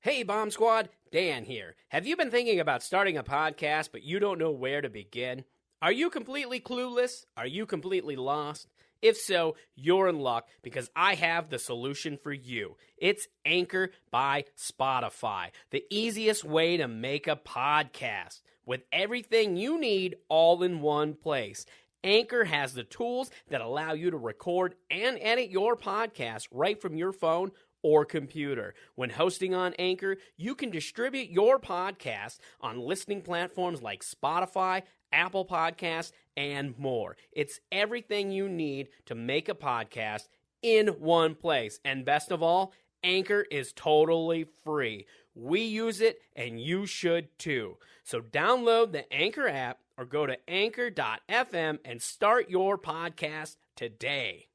Hey, Bomb Squad, Dan here. Have you been thinking about starting a podcast, but you don't know where to begin? Are you completely clueless? Are you completely lost? If so, you're in luck because I have the solution for you. It's Anchor by Spotify, the easiest way to make a podcast with everything you need all in one place. Anchor has the tools that allow you to record and edit your podcast right from your phone or computer. When hosting on Anchor, you can distribute your podcast on listening platforms like Spotify, Apple Podcasts, and more. It's everything you need to make a podcast in one place. And best of all, Anchor is totally free. We use it, and you should too. So download the Anchor app or go to anchor.fm and start your podcast today.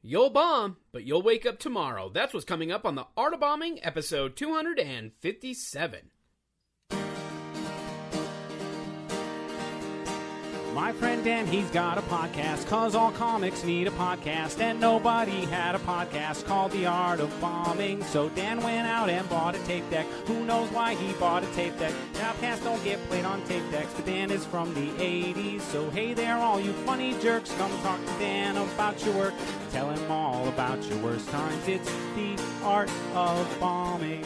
You'll bomb, but you'll wake up tomorrow. That's what's coming up on the Art of Bombing, episode 257. My friend Dan, he's got a podcast, 'cause all comics need a podcast, and nobody had a podcast called The Art of Bombing. So Dan went out and bought a tape deck. Who knows why he bought a tape deck? Podcasts don't get played on tape decks, but Dan is from the 80s. So hey there, all you funny jerks, come talk to Dan about your work. Tell him all about your worst times. It's The Art of Bombing.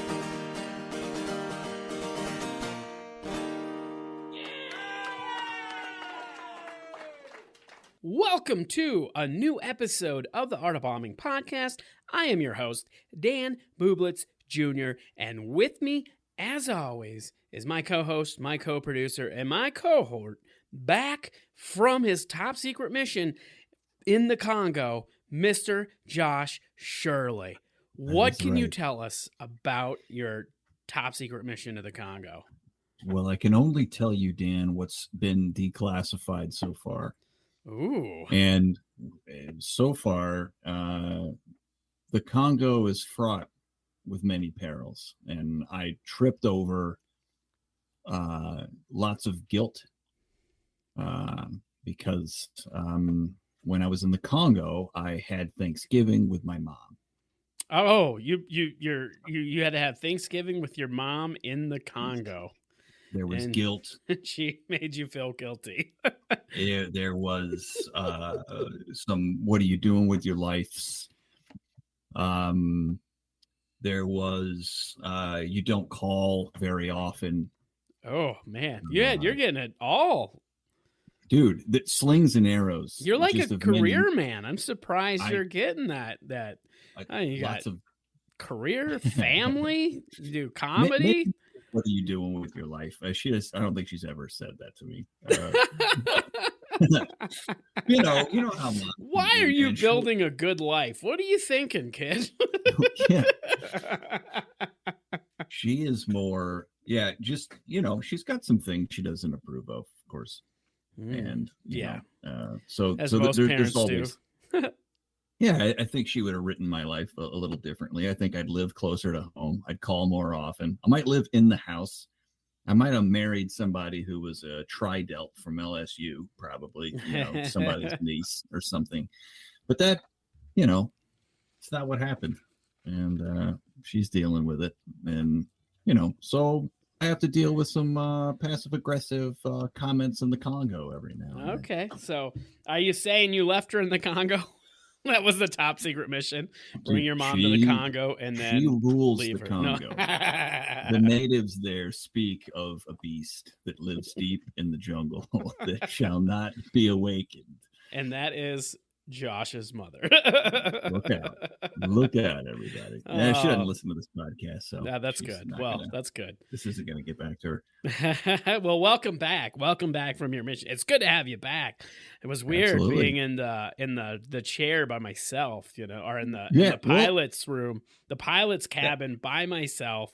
Welcome to a new episode of the Art of Bombing podcast. I am your host, Dan Bublitz Jr., and with me, as always, is my co-host, my co-producer, and my cohort back from his top secret mission in the Congo, Mr. Josh Shirley. What can you tell us about your top secret mission to the Congo? Well, I can only tell you, Dan, what's been declassified so far. Ooh. And so far, the Congo is fraught with many perils. And I tripped over lots of guilt because when I was in the Congo, I had Thanksgiving with my mom. Oh, you had to have Thanksgiving with your mom in the Congo. There was guilt. She made you feel guilty. There was some, what are you doing with your lives? There was, you don't call very often. Oh, man. Yeah, you're getting it all. Dude, that slings and arrows. You're like a career man. I'm surprised you're getting that. You got lots of career, family, you do comedy. What are you doing with your life? I don't think she's ever said that to me. You know how much. Why are you building a good life? What are you thinking, kid? Yeah. She is more, just, she's got some things she doesn't approve of course. And, so there's always, I think she would have written my life a little differently. I think I'd live closer to home. I'd call more often. I might live in the house. I might have married somebody who was a tri-delt from LSU, probably, somebody's niece or something. But that, it's not what happened. And she's dealing with it. And, so I have to deal with some passive-aggressive comments in the Congo every now and then. Okay. So are you saying you left her in the Congo? That was the top secret mission. Bring your mom to the Congo and then she rules leave the her. Congo. No. The natives there speak of a beast that lives deep in the jungle that shall not be awakened. And that is Josh's mother. Look out, everybody. She doesn't listen to this podcast, so that's good. That's good. This isn't going to get back to her. Well, welcome back. Welcome back from your mission. It's good to have you back. It was weird being in the chair by myself, or in the pilot's room, the pilot's cabin by myself,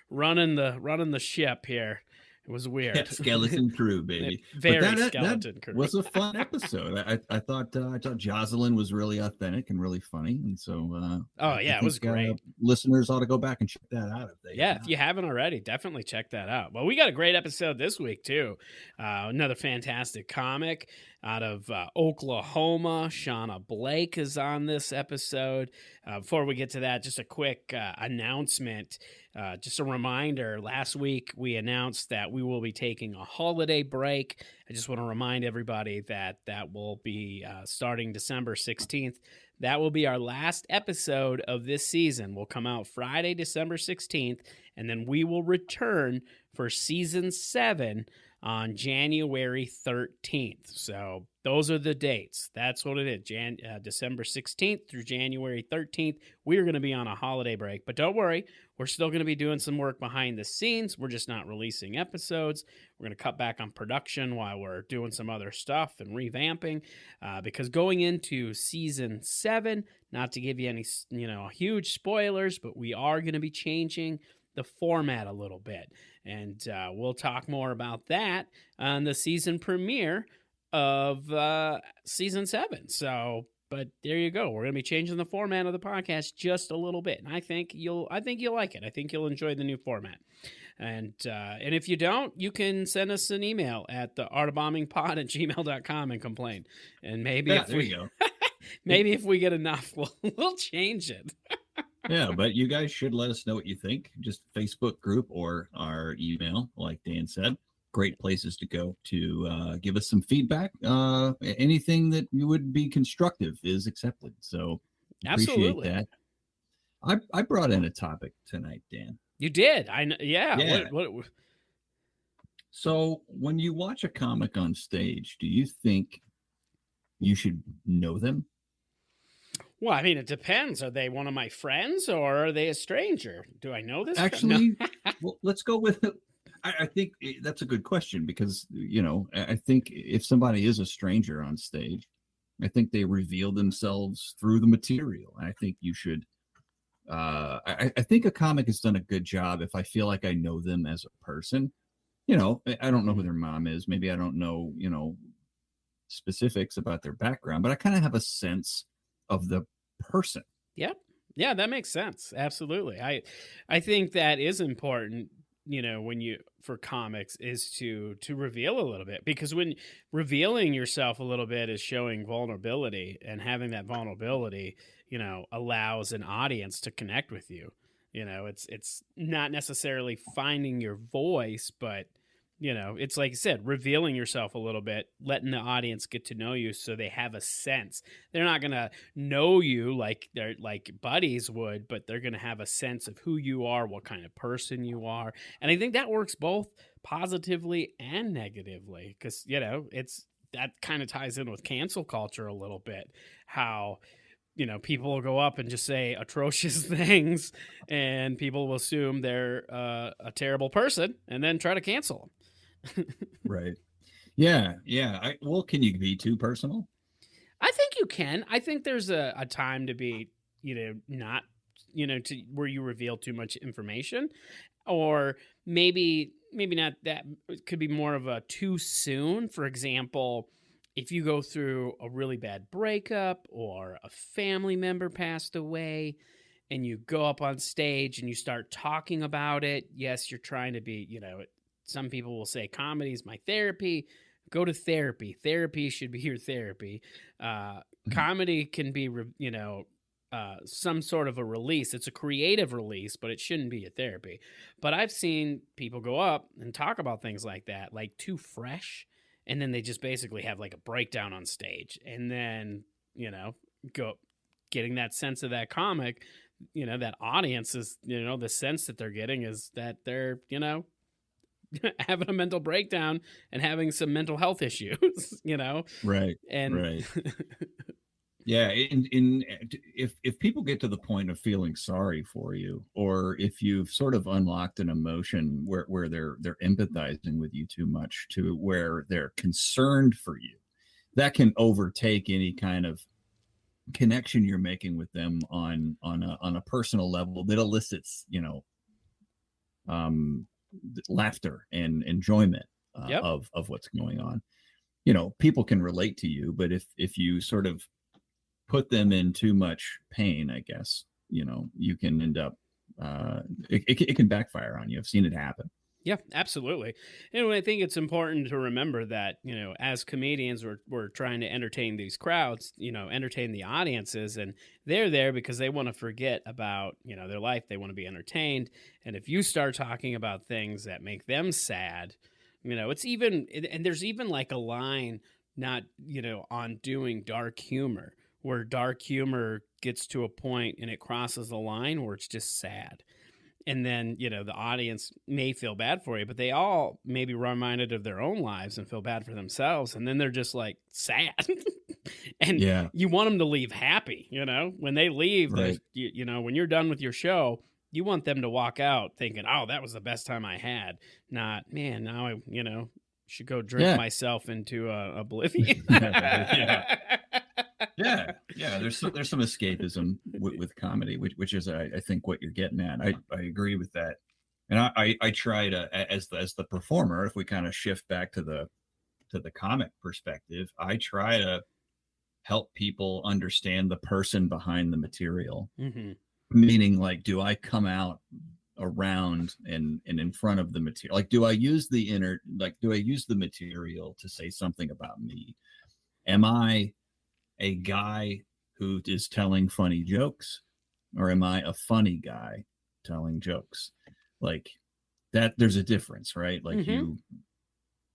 running the ship here. It was weird. Yeah, skeleton crew, baby. Skeleton crew. Was a fun episode. I thought Jocelyn was really authentic and really funny, and so it was great. Listeners ought to go back and check that out if you haven't already, definitely check that out. Well, we got a great episode this week too. Another fantastic comic. out of Oklahoma. Shawna Blake is on this episode. Before we get to that, just a quick announcement. Just a reminder, last week we announced that we will be taking a holiday break. I just want to remind everybody that will be starting December 16th. That will be our last episode of this season. Will come out Friday, December 16th, and then we will return for season 7 on January 13th. So those are the dates. That's what it is. December 16th through January 13th. We're going to be on a holiday break, but don't worry. We're still going to be doing some work behind the scenes. We're just not releasing episodes. We're going to cut back on production while we're doing some other stuff and revamping, because going into season 7, not to give you any, huge spoilers, but we are going to be changing the format a little bit. And we'll talk more about that on the season premiere of season 7. So, but there you go. We're going to be changing the format of the podcast just a little bit, and I think you'll like it. I think you'll enjoy the new format. And if you don't, you can send us an email at theartofbombingpod@gmail.com and complain. And maybe maybe if we get enough, we'll change it. Yeah, but you guys should let us know what you think. Just Facebook group or our email, like Dan said. Great places to go to give us some feedback. Anything that would be constructive is accepted. So appreciate that. I brought in a topic tonight, Dan. You did? I know. Yeah. Yeah. What? So when you watch a comic on stage, do you think you should know them? Well, I mean, it depends. Are they one of my friends or are they a stranger? Do I know this? Actually, well, let's go with it. I think that's a good question because, I think if somebody is a stranger on stage, I think they reveal themselves through the material. I think you should. I think a comic has done a good job if I feel like I know them as a person. I don't know who their mom is. Maybe I don't know, specifics about their background, but I kind of have a sense of the person. Yep. Yeah, that makes sense. Absolutely. I think that is important, for comics, is to reveal a little bit, because when revealing yourself a little bit is showing vulnerability, and having that vulnerability, allows an audience to connect with you. It's not necessarily finding your voice, but it's like you said, revealing yourself a little bit, letting the audience get to know you so they have a sense. They're not going to know you like they're like buddies would, but they're going to have a sense of who you are, what kind of person you are. And I think that works both positively and negatively, because, that kind of ties in with cancel culture a little bit, how people will go up and just say atrocious things, and people will assume they're a terrible person and then try to cancel them. Right. Yeah. Can you be too personal? I think you can. I think there's a time to be, not, to where you reveal too much information, or maybe not. That it could be more of a too soon. For example, if you go through a really bad breakup or a family member passed away and you go up on stage and you start talking about it, yes, you're trying to be, some people will say comedy is my therapy. Go to therapy. Therapy should be your therapy. Comedy can be, some sort of a release. It's a creative release, but it shouldn't be a therapy. But I've seen people go up and talk about things like that, like too fresh. And then they just basically have like a breakdown on stage. And then, go getting that sense of that comic, that audience is, the sense that they're getting is that they're, having a mental breakdown and having some mental health issues, Right. And right. Yeah. If people get to the point of feeling sorry for you, or if you've sort of unlocked an emotion where they're empathizing with you too much to where they're concerned for you, that can overtake any kind of connection you're making with them on a personal level that elicits, laughter and enjoyment of what's going on. People can relate to you, but if you sort of put them in too much pain, I guess, you can end up it can backfire on you. I've seen it happen. Yeah, absolutely. And I think it's important to remember that, as comedians, we're trying to entertain these crowds, entertain the audiences, and they're there because they want to forget about, their life. They want to be entertained. And if you start talking about things that make them sad, it's even, and there's even like a line not, on doing dark humor, where dark humor gets to a point and it crosses the line where it's just sad. And then, the audience may feel bad for you, but they all may be reminded of their own lives and feel bad for themselves. And then they're just like sad. And you want them to leave happy, when they leave, right. When you're done with your show, you want them to walk out thinking, oh, that was the best time I had. Not, man, now I, should go drink myself into oblivion. Yeah. There's some escapism with comedy, which is I think what you're getting at. I agree with that, and I try to, as the performer, if we kind of shift back to the comic perspective, I try to help people understand the person behind the material. Mm-hmm. Meaning, like, do I come out around and in front of the material? Like, do I use the material to say something about me? Am I a guy who is telling funny jokes, or am I a funny guy telling jokes? Like that, there's a difference, right? Like mm-hmm.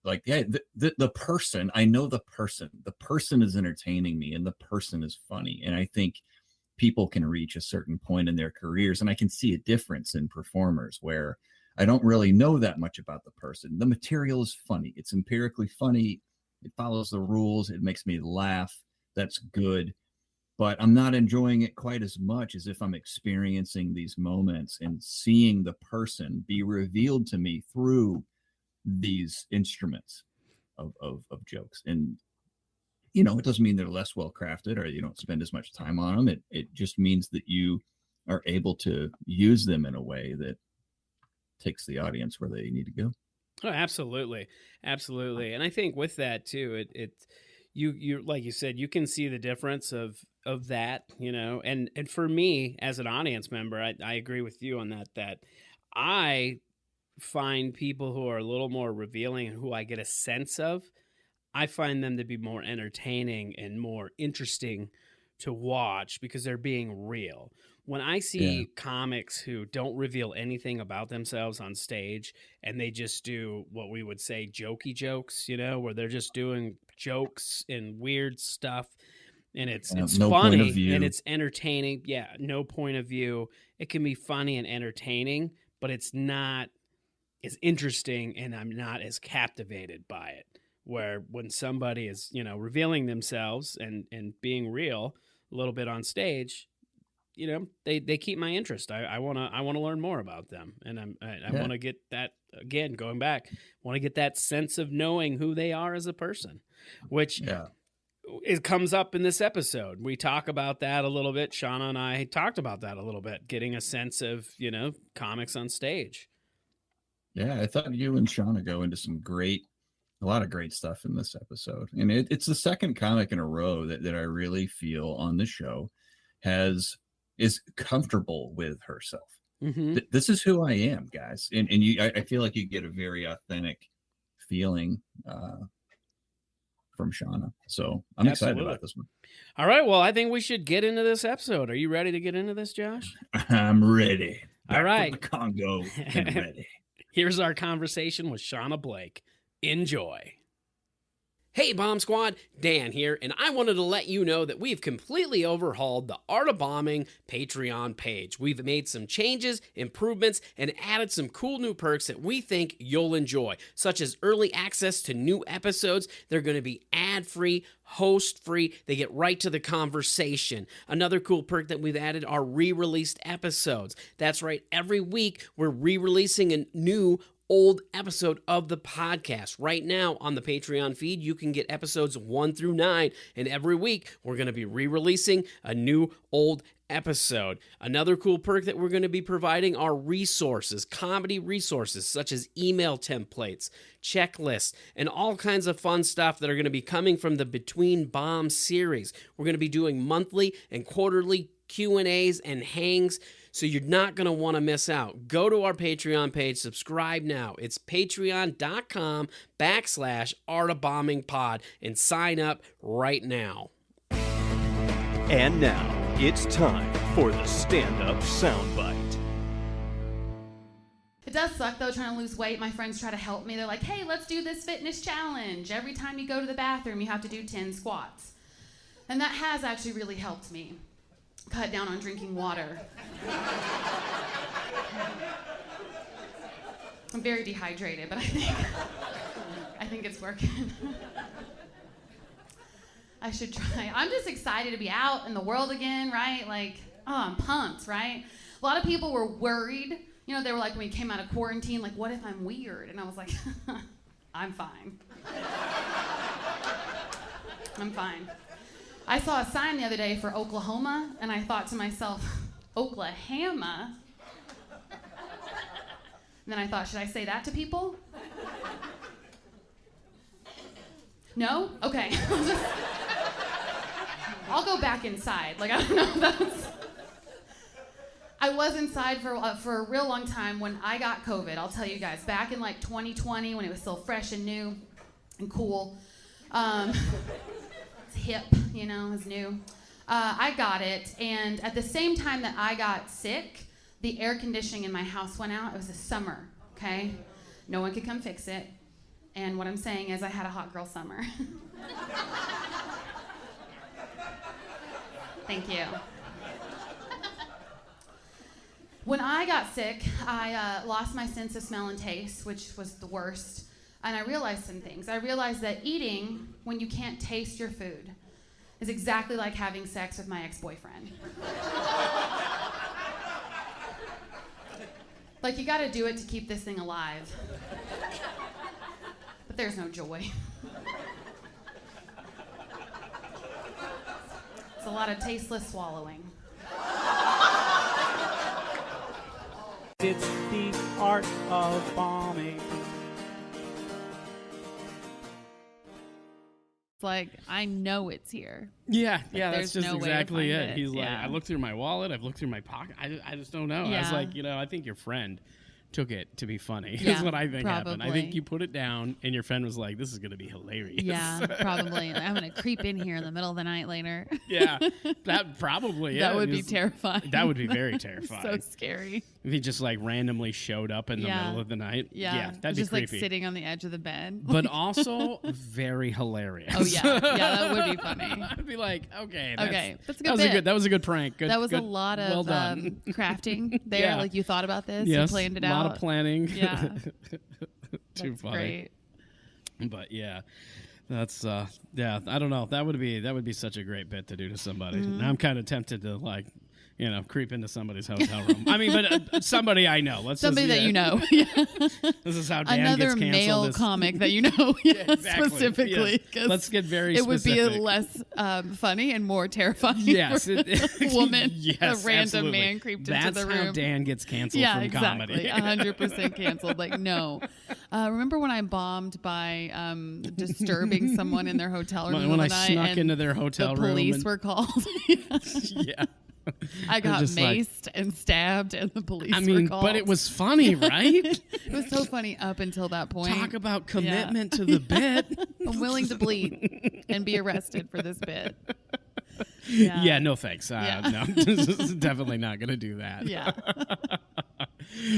The person, I know the person is entertaining me, and the person is funny. And I think people can reach a certain point in their careers, and I can see a difference in performers where I don't really know that much about the person. The material is funny. It's empirically funny. It follows the rules. It makes me laugh. That's good, but I'm not enjoying it quite as much as if I'm experiencing these moments and seeing the person be revealed to me through these instruments of jokes. And, it doesn't mean they're less well crafted or you don't spend as much time on them. It just means that you are able to use them in a way that takes the audience where they need to go. Oh, absolutely. Absolutely. And I think with that too, you like you said, you can see the difference of that, and for me as an audience member, I agree with you on that I find people who are a little more revealing and who I get a sense of, I find them to be more entertaining and more interesting to watch because they're being real. When I see comics who don't reveal anything about themselves on stage and they just do what we would say jokey jokes, where they're just doing jokes and weird stuff, and it's no funny and it's entertaining. Yeah, no point of view. It can be funny and entertaining, but it's not as interesting, and I'm not as captivated by it. Where when somebody is, revealing themselves and being real a little bit on stage, they keep my interest. I want to learn more about them, and I want to get that, again, going back, want to get that sense of knowing who they are as a person, which it comes up in this episode. We talk about that a little bit. Shawna and I talked about that a little bit, getting a sense of, comics on stage. Yeah, I thought you and Shawna go into a lot of great stuff in this episode. And it's the second comic in a row that I really feel on the show is comfortable with herself. Mm-hmm. This is who I am, guys. And I feel like you get a very authentic feeling from Shawna. So I'm excited about this one. All right. Well, I think we should get into this episode. Are you ready to get into this, Josh? I'm ready. All right. From the Congo and ready. Here's our conversation with Shawna Blake. Enjoy. Hey Bomb Squad, Dan here, and I wanted to let you know that we've completely overhauled the Art of Bombing Patreon page. We've made some changes, improvements, and added some cool new perks that we think you'll enjoy, such as early access to new episodes. They're going to be ad-free, host-free. They get right to the conversation. Another cool perk that we've added are re-released episodes. That's right, every week we're re-releasing a new old episode of the podcast. Right now on the Patreon feed, you can get episodes 1 through 9, and every week we're going to be re-releasing a new old episode. Another cool perk that we're going to be providing are resources, comedy resources such as email templates, checklists, and all kinds of fun stuff that are going to be coming from the Between Bombs series. We're going to be doing monthly and quarterly Q&As and hangs, So you're not going to want to miss out. Go to our Patreon page, subscribe now. It's patreon.com/artofbombingpod and sign up right now. And now it's time for the stand-up soundbite. It does suck, though, trying to lose weight. My friends try to help me. They're like, hey, let's do this fitness challenge. Every time you go to the bathroom, you have to do 10 squats. And that has actually really helped me cut down on drinking water. I'm very dehydrated, but I think it's working. I should try. I'm just excited to be out in the world again, right? Like, oh, I'm pumped, right? A lot of people were worried. You know, they were like, when we came out of quarantine, like, what if I'm weird? And I was like, I'm fine. I'm fine. I saw a sign the other day for Oklahoma, and I thought to myself, Oklahoma? And then I thought, should I say that to people? No? Okay. I'll go back inside. Like, I don't know. I was inside for a real long time when I got COVID. I'll tell you guys, back in like 2020 when it was still fresh and new and cool. It's hip, you know, it's new. I got it, and at the same time that I got sick, the air conditioning in my house went out. It was the summer, okay? No one could come fix it. And what I'm saying is I had a hot girl summer. Thank you. When I got sick, I lost my sense of smell and taste, which was the worst. And I realized some things. I realized that eating when you can't taste your food is exactly like having sex with my ex-boyfriend. Like, you gotta do it to keep this thing alive. But there's no joy. It's a lot of tasteless swallowing. It's the art of bombing. It's like, I know it's here. Yeah, Like, that's just no exactly it. He's like, yeah. I looked through my wallet, I've looked through my pocket, I just don't know. I was like, I think your friend took it to be funny. Yeah, That's what I think happened. I probably. think you put it down and your friend was like, this is going to be hilarious. Yeah, probably. I'm going to creep in here in the middle of the night later. Yeah, that probably, yeah. That would be terrifying. That would be very terrifying. So scary. If he just like randomly showed up in the middle of the night. Yeah, that'd just be creepy. like sitting on the edge of the bed. But also very hilarious. Oh yeah, that would be funny. I'd be like, okay, that's a good bit. That was a good prank. Good, that was good, a lot of well done. crafting there. Yeah. Like, you thought about this, Yes, you planned it a out. lot of planning. Yeah. Too That's funny. Great. But yeah, that's I don't know. That would be such a great bit to do to somebody. Now I'm kind of tempted to like, creep into somebody's hotel room. I mean, but somebody I know. Somebody that you know. This is how Dan Another gets canceled. male comic that you know. Exactly. Specifically. Yes. Let's get very It would be specific. less funny and more terrifying. Yes, for a woman. Yes, a random absolutely. man creeped That's into the room. how Dan gets canceled from comedy. Yeah, exactly. 100% canceled. Like, no. Remember when I bombed by disturbing someone in their hotel room when the I night snuck and into their hotel the room police and- were called? Yeah. I got just like- maced and stabbed, and the police I mean, were called. but it was funny, right? It was so funny up until that point. Talk about commitment to the bit. I'm willing to bleed and be arrested for this bit. Yeah, no thanks. Yeah. No, this is definitely not going to do that. Yeah.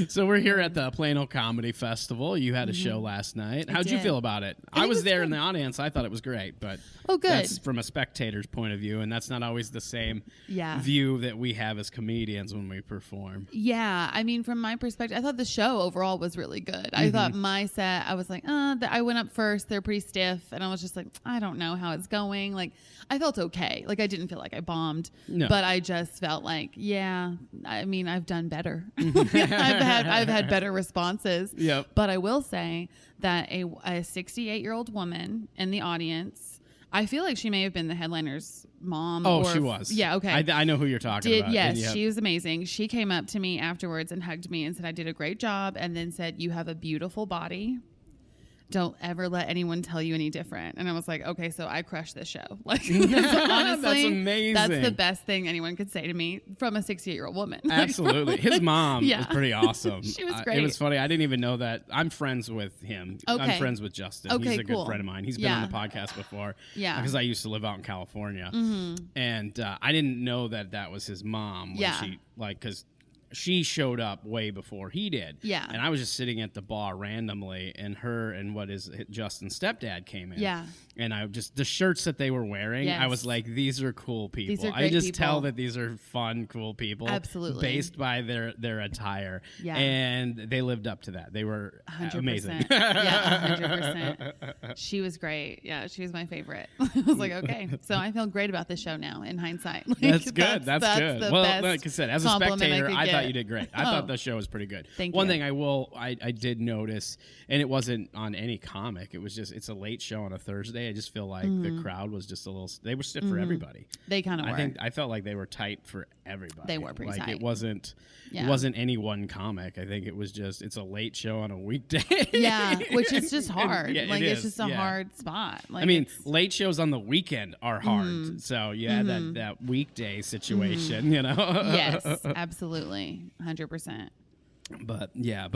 So we're here at the Plano Comedy Festival. You had a show last night. How'd you did. feel about it? I was there in the audience. I thought it was great, but good. That's from a spectator's point of view, and that's not always the same view that we have as comedians when we perform. Yeah, I mean, from my perspective, I thought the show overall was really good. I thought my set, I was like, I went up first. They're pretty stiff, and I was just like, I don't know how it's going. Like, I felt okay. Like, I didn't feel like I bombed, but I just felt like, I mean, I've done better. I've had better responses. Yep. But I will say that a 68-year-old woman in the audience, I feel like she may have been the headliner's mom. Oh, she was. Yeah, okay. I know who you're talking about. Yes, Yep. she was amazing. She came up to me afterwards and hugged me and said I did a great job, and then said, you have a beautiful body don't ever let anyone tell you any different. And I was like, okay, so I crushed this show. Like, honestly, that's amazing. That's the best thing anyone could say to me from a 68-year-old woman. Absolutely. His mom was pretty awesome. She was great. It was funny. I didn't even know that. I'm friends with him. Okay. I'm friends with Justin. Okay, He's a cool. good friend of mine. He's been on the podcast before. Yeah. Because I used to live out in California. And I didn't know that was his mom. When she, because she showed up way before he did. Yeah. And I was just sitting at the bar randomly, and her and what is Justin's stepdad came in. Yeah. And I just, the shirts that they were wearing, Yes. I was like, these are cool people. These are I great just people. tell that these are fun, cool people. Absolutely. Based by their attire. Yeah. And they lived up to that. They were 100%. amazing. Yeah, 100%. She was great. Yeah, she was my favorite. I was like, okay. So I feel great about this show now in hindsight. Like, That's good. That's good. the Well, best like I said, as a compliment spectator, could I thought get. you did great. I thought the show was pretty good. Thank One you. thing I did notice, and it wasn't on any comic, it was just, it's a late show on a Thursday. I just feel like the crowd was just a little, they were stiff for everybody. They kind of were. I felt like they were tight for everybody. They were pretty tight. It wasn't any one comic. I think it was just, it's a late show on a weekday. Yeah, which is just hard. Yeah, like, it's is, just a hard spot. Like, I mean, it's- late shows on the weekend are hard. So you had that weekday situation, you know? yes, absolutely. 100%. But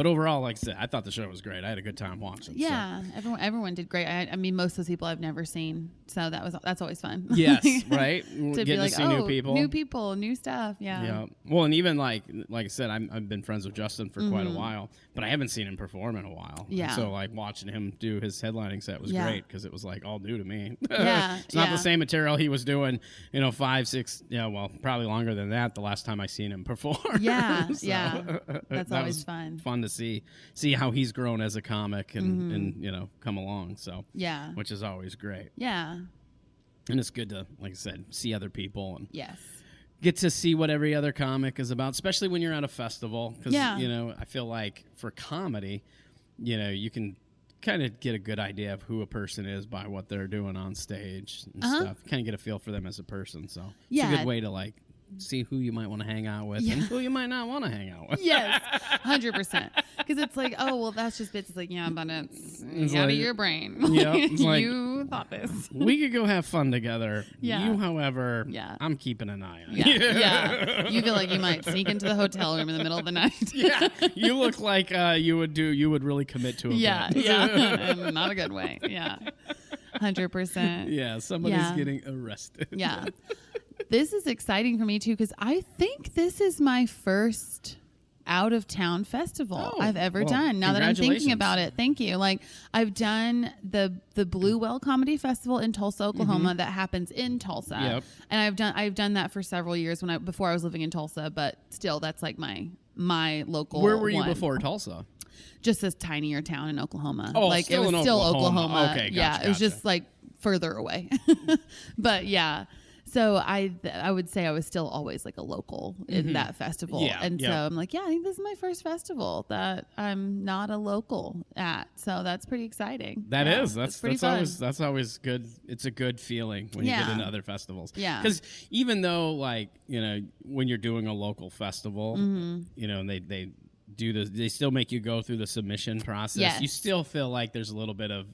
overall, like I said, I thought the show was great. I had a good time watching. Yeah, everyone did great. I mean, most of those people I've never seen, so that's always fun. Yes, right. to Get be like, to see new people, new stuff. Yeah. Yeah. Well, and even like I said, I've been friends with Justin for quite a while, but I haven't seen him perform in a while. Yeah. And so like watching him do his headlining set was great because it was like all new to me. Yeah. It's not the same material he was doing, 5, 6, probably longer than that. The last time I seen him perform. Yeah. So, yeah. That's that always was fun. Fun to see how he's grown as a comic and come along. So Yeah. which is always great. Yeah. And it's good to, like I said, see other people and Yes. get to see what every other comic is about, especially when you're at a festival. Because, Yeah. I feel like for comedy, you can kind of get a good idea of who a person is by what they're doing on stage and stuff. Kind of get a feel for them as a person. So it's a good way to, like, see who you might want to hang out with and who you might not want to hang out with. Yes, 100%. Because it's like, oh, well, that's just bits. It's like, yeah, but it's out of your brain. Yeah, it's like, you thought this. We could go have fun together. Yeah. You, however, Yeah. I'm keeping an eye on Yeah, you. yeah. You feel like you might sneak into the hotel room in the middle of the night. Yeah, you look like you would really commit to a Yeah, bit. yeah. And not a good way. Yeah, 100%. Yeah, somebody's getting arrested. Yeah. This is exciting for me, too, because I think this is my first out-of-town festival I've ever done. Now that I'm thinking about it, thank you. Like, I've done the Blue Whale Comedy Festival in Tulsa, Oklahoma, that happens in Tulsa, and I've done that for several years before I was living in Tulsa. But still, that's like my local. Where were you one. Before Tulsa? Just this tinier town in Oklahoma. Oh, like still it was in still Oklahoma. Oklahoma. Okay, yeah, it was just like further away. But yeah. So I would say I was still always like a local in that festival. Yeah, and so I'm like, I think this is my first festival that I'm not a local at. So that's pretty exciting. That is. That's pretty fun. That's always good. It's a good feeling when you get into other festivals. Yeah. Because even though, like, when you're doing a local festival, and they they still make you go through the submission process. Yes. You still feel like there's a little bit of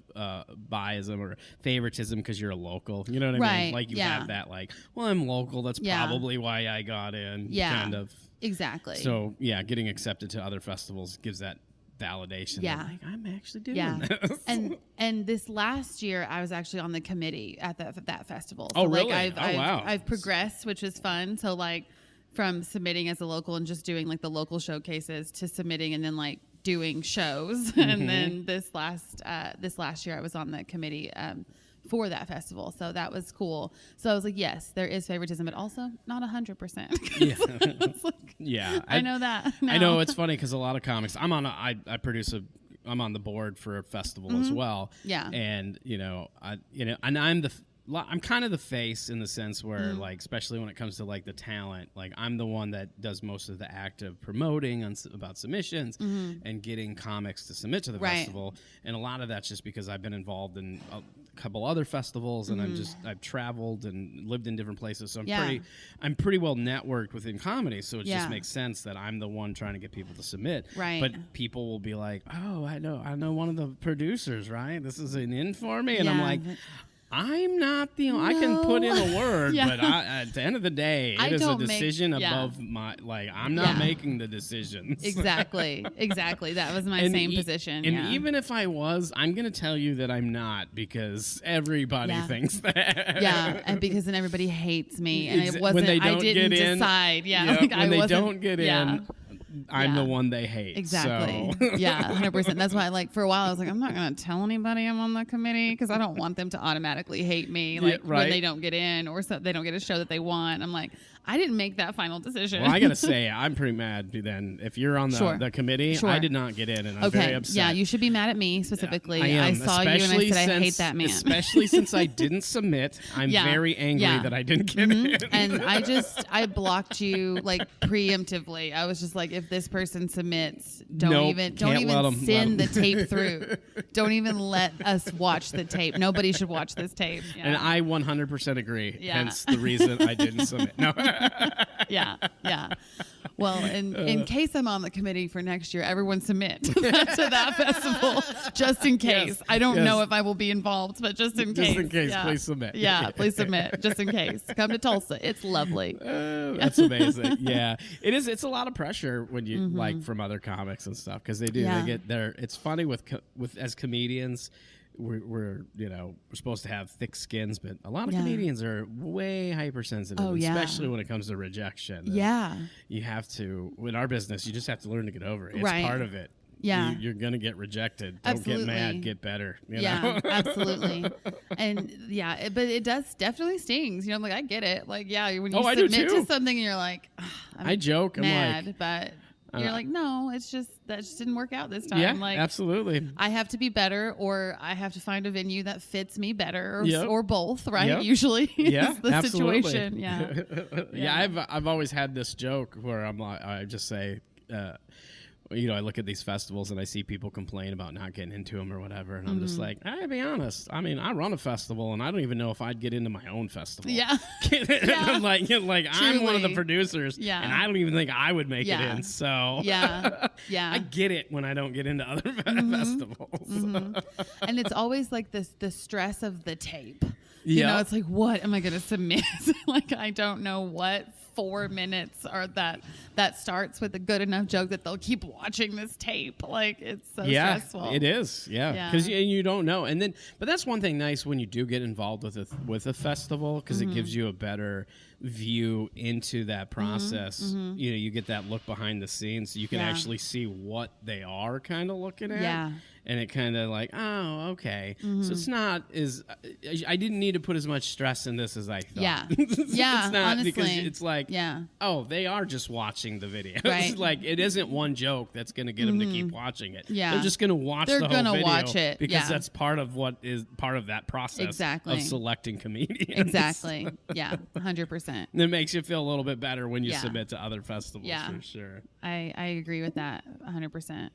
biasm or favoritism because you're a local. You know what I mean? Like you have that, like, well, I'm local. That's probably why I got in. Yeah. Kind of. Exactly. So getting accepted to other festivals gives that validation. Yeah. Like, I'm actually doing this. And this last year I was actually on the committee at that festival. So like really? Wow. I've progressed, which is fun. So like from submitting as a local and just doing like the local showcases to submitting and then like doing shows. And then this last year I was on the committee for that festival. So that was cool. So I was like, yes, there is favoritism, but also not 100%. Yeah. I know that. No. I know it's funny because a lot of comics, I'm on I'm on the board for a festival as well. Yeah. And, and I'm I'm kind of the face in the sense where, like, especially when it comes to like the talent, like I'm the one that does most of the active promoting about submissions and getting comics to submit to the festival. And a lot of that's just because I've been involved in a couple other festivals, and I've traveled and lived in different places, so I'm pretty well networked within comedy. So it just makes sense that I'm the one trying to get people to submit. Right. But people will be like, "Oh, I know one of the producers, right? This is an in for me," and I'm like, I'm not the only. I can put in a word, but at the end of the day, it is a decision above my. Like, I'm not making the decisions. Exactly. That was my same position. And even if I was, I'm going to tell you that I'm not, because everybody thinks that. Yeah, and because then everybody hates me, and it wasn't. I didn't decide. Like when they don't get in. I'm the one they hate. Exactly. So. Yeah, 100%. That's why, like, for a while I was like, I'm not going to tell anybody I'm on the committee, because I don't want them to automatically hate me, like, when they don't get in or they don't get a show that they want. I'm like, I didn't make that final decision. Well, I got to say, I'm pretty mad then. If you're on the committee, I did not get in, and I'm very upset. Yeah, you should be mad at me specifically. I am. I saw you and I said, I hate that man. Especially since I didn't submit. I'm very angry that I didn't get in. And I blocked you, like, preemptively. I was just like, if this person submits, don't even send the tape through. Don't even let us watch the tape. Nobody should watch this tape. And I 100% agree. Hence the reason I didn't submit. No. Yeah. Well, in case I'm on the committee for next year, everyone submit to that festival, just in case. Yes. I don't know if I will be involved, but just in case. Just in case, please submit. Yeah, please submit, just in case. Come to Tulsa. It's lovely. That's amazing. Yeah. It is. It's a lot of pressure when you, like, from other comics and stuff, because they do. They get there. It's funny with as comedians, we're supposed to have thick skins, but a lot of comedians are way hypersensitive, especially when it comes to rejection. And you have to, in our business, you just have to learn to get over it. It's part of it. Yeah. You're going to get rejected. Don't get mad, get better. You know? Absolutely. And but it does definitely stings. I'm like, I get it. Like, when you I do submit too. to something and you're like, I joke. Mad, I'm like, but you're like, no, it's just that just didn't work out this time. Yeah, like, absolutely. I have to be better, or I have to find a venue that fits me better, or both. Right? Yep. Usually, is the absolutely. situation. Yeah. I've always had this joke where I'm like, I just say, I look at these festivals and I see people complain about not getting into them or whatever, and I'm just like, I'll be honest. I mean, I run a festival, and I don't even know if I'd get into my own festival. Yeah. I'm like I'm one of the producers, and I don't even think I would make it in. So I get it when I don't get into other festivals. And it's always like the stress of the tape. It's like, what am I going to submit? Like, I don't know what 4 minutes or that starts with a good enough joke that they'll keep watching this tape. Like, it's so stressful. It is. Because you don't know. And then, but that's one thing nice when you do get involved with a festival, because it gives you a better view into that process. You get that look behind the scenes, so you can actually see what they are kind of looking at. And it kind of like, oh, okay. So it's not as, I didn't need to put as much stress in this as I thought. It's not, honestly. Because it's like, oh, they are just watching the video. Right. Like, it isn't one joke that's going to get them to keep watching it. They're just going to watch the whole video. Watch it. Because that's part of what is part of that process of selecting comedians. Exactly. 100%. And it makes you feel a little bit better when you submit to other festivals, for sure. I agree with that 100%.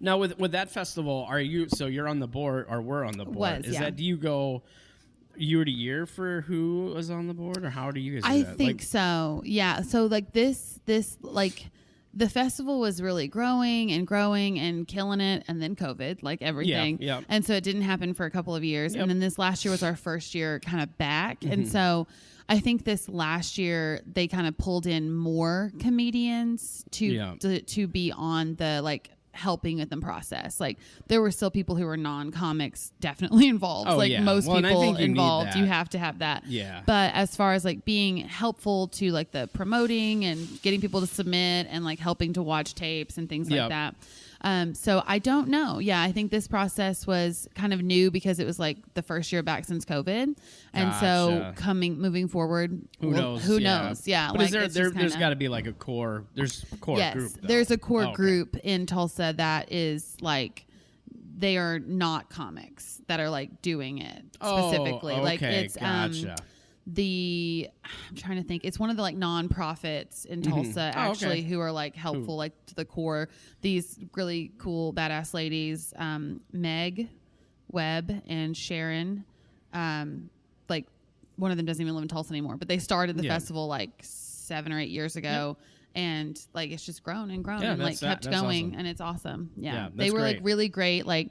Now, with that festival, you're on the board, or we're on the board? Do you go year to year for who is on the board, or how do you guys do that? I think so. Yeah. So like this like the festival was really growing and killing it, and then COVID, like everything. Yeah. And so it didn't happen for a couple of years. And then this last year was our first year kind of back. And so I think this last year they kind of pulled in more comedians to be on the, like, helping with the process. Like, there were still people who were non-comics definitely involved. Most people involved, you have to have that. But as far as, like, being helpful to, like, the promoting and getting people to submit and, like, helping to watch tapes and things like that. So I don't know. I think this process was kind of new because it was like the first year back since COVID. And so moving forward, who knows? Yeah. But like, there's got to be like a core, group. Though. There's a core group in Tulsa that is like they are not comics that are like doing it specifically. Okay, like it's gotcha. I'm trying to think. It's one of the like nonprofits in Tulsa actually who are like helpful like to the core. These really cool badass ladies, Meg Webb and Sharon, like one of them doesn't even live in Tulsa anymore, but they started the festival like 7 or 8 years ago. And like it's just grown and grown and like kept going, awesome. And it's awesome. Yeah, they were great. Like really great. Like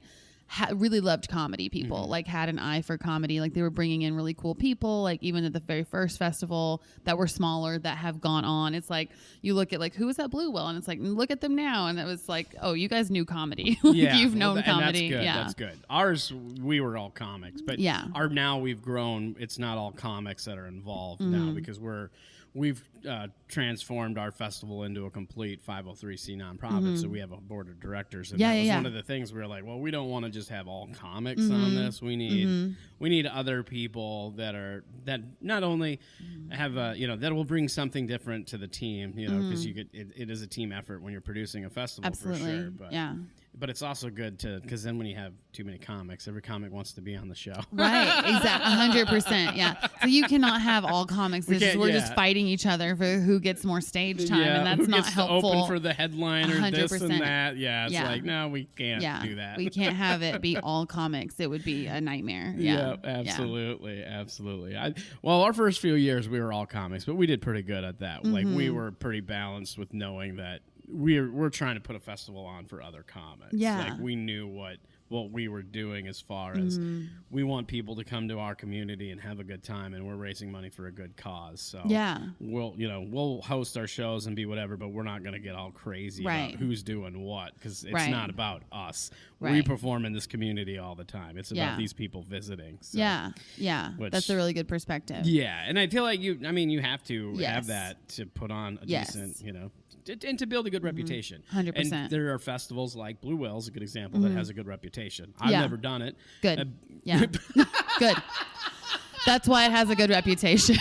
really loved comedy people. Like had an eye for comedy. Like they were bringing in really cool people. Like even at the very first festival that were smaller that have gone on. It's like you look at like who was at Blue Well, and it's like look at them now, and it was like oh you guys knew comedy. Like, you've known comedy. That's good. Yeah, that's good. Ours we were all comics, but now we've grown. It's not all comics that are involved now because we've transformed our festival into a complete 503c nonprofit, so we have a board of directors. And that was one of the things we were like, well, we don't want to just have all comics on this. We need other people that not only have that will bring something different to the team, because it is a team effort when you're producing a festival. Absolutely. For sure. But it's also good because then when you have too many comics, every comic wants to be on the show. Right, exactly, 100%. Yeah, so you cannot have all comics. We're just fighting each other for who gets more stage time, and that's not helpful. To open for the headliner, 100%. This and that. Yeah, it's like no, we can't do that. We can't have it be all comics. It would be a nightmare. Yeah, absolutely. Well, our first few years we were all comics, but we did pretty good at that. Like we were pretty balanced with knowing that we're trying to put a festival on for other comics. Yeah. Like we knew what we were doing as far as we want people to come to our community and have a good time, and we're raising money for a good cause. So we'll host our shows and be whatever, but we're not going to get all crazy about who's doing what, because it's not about us. We perform in this community all the time. It's about these people visiting. So, that's a really good perspective. Yeah, and I feel like you have to have that to put on a decent, and to build a good reputation. 100%. And there are festivals like Blue Whale's a good example that has a good reputation. I've never done it. Good. Good. That's why it has a good reputation.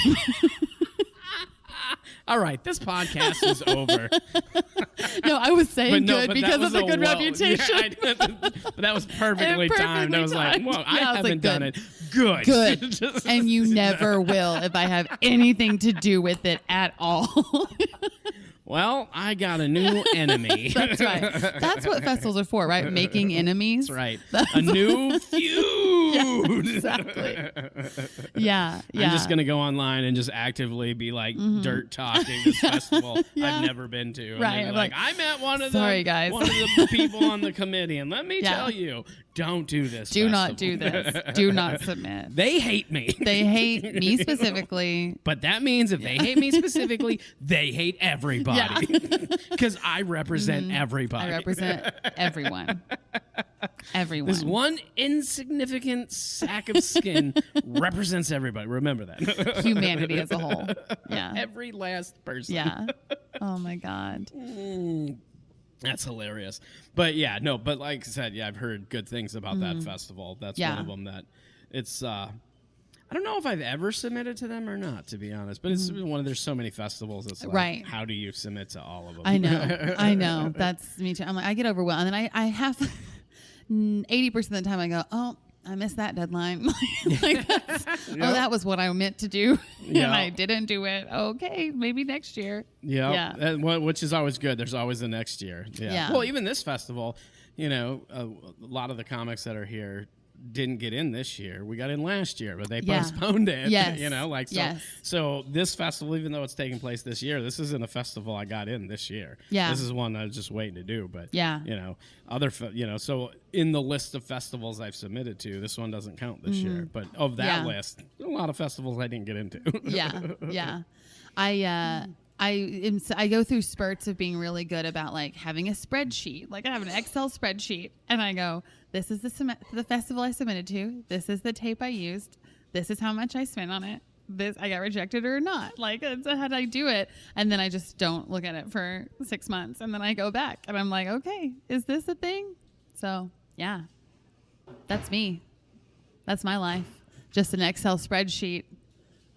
All right, this podcast is over. No, I was saying good because of the good reputation. But that was perfectly timed. I was like, well, I haven't done it. Good. Good. And you never will if I have anything to do with it at all. Well, I got a new enemy. That's right. That's what festivals are for, right? Making enemies. That's right. A new feud. Yeah, exactly. Yeah. I'm just going to go online and just actively be like dirt talking this festival I've never been to. And right. Like, I met one of the people on the committee, and let me tell you, don't do this. Do not do this. Do not submit. They hate me. They hate me specifically. But that means if they hate me specifically, they hate everybody. Because I represent everybody. I represent everyone. Everyone. This one insignificant sack of skin represents everybody. Remember that. Humanity as a whole. Yeah. Every last person. Yeah. Oh my God. That's hilarious. But but like I said, I've heard good things about that festival. That's one of them that it's I don't know if I've ever submitted to them or not, to be honest. But it's one of there's so many festivals. It's like, how do you submit to all of them? I know. That's me too. I'm like, I get overwhelmed, and then I have 80% of the time I go, oh, I missed that deadline. That was what I meant to do, and I didn't do it. Okay, maybe next year. Yeah. Which is always good. There's always the next year. Yeah. Well, even this festival, a lot of the comics that are here didn't get in this year. We got in last year, but they postponed it. Yes. So this festival, even though it's taking place this year, this isn't a festival I got in this year. Yeah. This is one I was just waiting to do. But so in the list of festivals I've submitted to, this one doesn't count this year. But of that list, a lot of festivals I didn't get into. Yeah. I go through spurts of being really good about like having a spreadsheet. Like I have an Excel spreadsheet, and I go, this is the festival I submitted to. This is the tape I used. This is how much I spent on it. This I got rejected or not. Like that's how I do it. And then I just don't look at it for 6 months, and then I go back and I'm like, okay, is this a thing? So yeah, that's me. That's my life. Just an Excel spreadsheet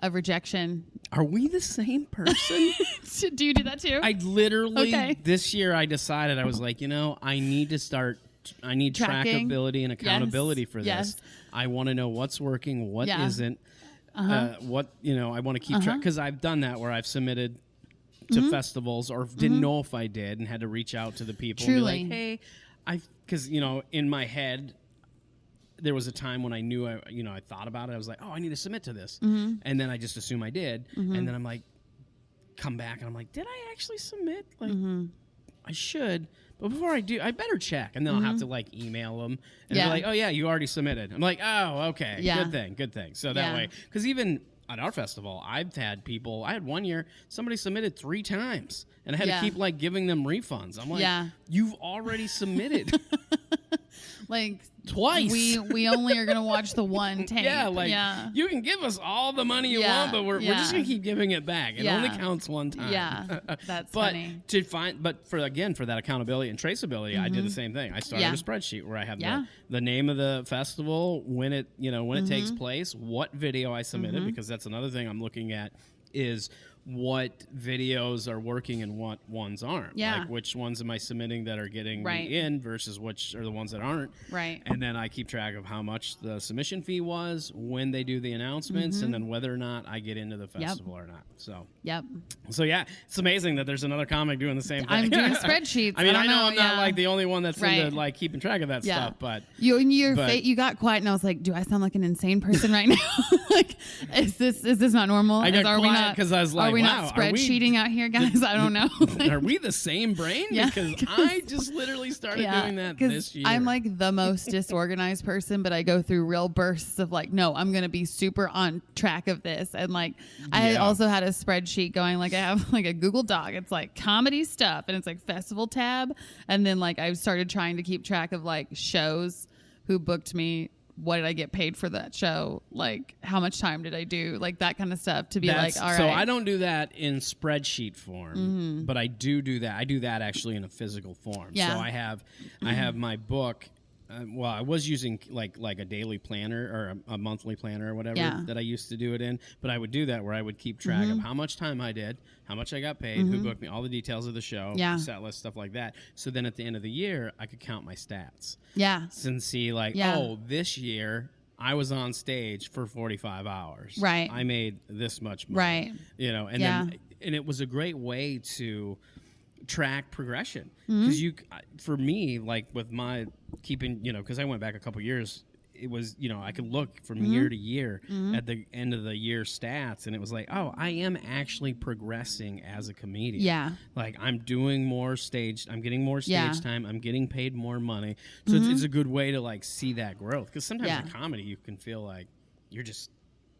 of rejection. Are we the same person? Do you do that too? I literally, this year I decided, I was like, I need to start tracking. trackability and accountability for this. Yes. I want to know what's working, what isn't. What I want to keep track, because I've done that where I've submitted to festivals or didn't know if I did and had to reach out to the people and be like, hey, because in my head there was a time when I knew I thought about it. I was like, oh, I need to submit to this, and then I just assume I did, and then I'm like, come back and I'm like, did I actually submit? Like, I should. But before I do, I better check. And then I'll have to like email them and be like, oh, yeah, you already submitted. I'm like, oh, okay. Yeah. Good thing. So that way, because even at our festival, I've had people, I had one year, somebody submitted 3 times and I had to keep like giving them refunds. I'm like, you've already submitted. Like twice. We only are gonna watch the one tape. You can give us all the money you want, but we're just gonna keep giving it back. It only counts one time. Yeah, that's but funny. For that accountability and traceability, I did the same thing. I started a spreadsheet where I have the name of the festival, when it takes place, what video I submitted, because that's another thing I'm looking at is what videos are working and what ones aren't. Yeah. Like which ones am I submitting that are getting me in versus which are the ones that aren't. Right. And then I keep track of how much the submission fee was, when they do the announcements, and then whether or not I get into the festival or not. So So yeah, it's amazing that there's another comic doing the same thing. I'm doing spreadsheets. I mean, I know I'm not like the only one that's into like keeping track of that stuff, but you got quiet and I was like, do I sound like an insane person right now? Like, is this not normal? I got quiet because I was like, are we not spreadsheeting out here, guys? I don't know. Are we the same brain? Because I just literally started doing that this year. I'm like the most disorganized person, but I go through real bursts of like, no, I'm going to be super on track of this. And like, I also had a spreadsheet going, like I have like a Google Doc. It's like comedy stuff and it's like festival tab. And then like I started trying to keep track of like shows, who booked me, what did I get paid for that show? Like, how much time did I do? Like, that kind of stuff to be like, all right. So I don't do that in spreadsheet form, but I do that. I do that actually in a physical form. Yeah. So I have my book. Well, I was using like a daily planner or a monthly planner or whatever that I used to do it in. But I would do that where I would keep track of how much time I did, how much I got paid, who booked me, all the details of the show, set list, stuff like that. So then at the end of the year, I could count my stats. Yeah. And see like, oh, this year I was on stage for 45 hours. Right. I made this much money. Right. And then it was a great way to track progression, because for me, like with my keeping, because I went back a couple years, it was, I could look from year to year at the end of the year stats, and it was like, oh, I am actually progressing as a comedian. Yeah. Like I'm doing more stage, I'm getting more stage time, I'm getting paid more money. So it's a good way to like see that growth, because sometimes in comedy you can feel like you're just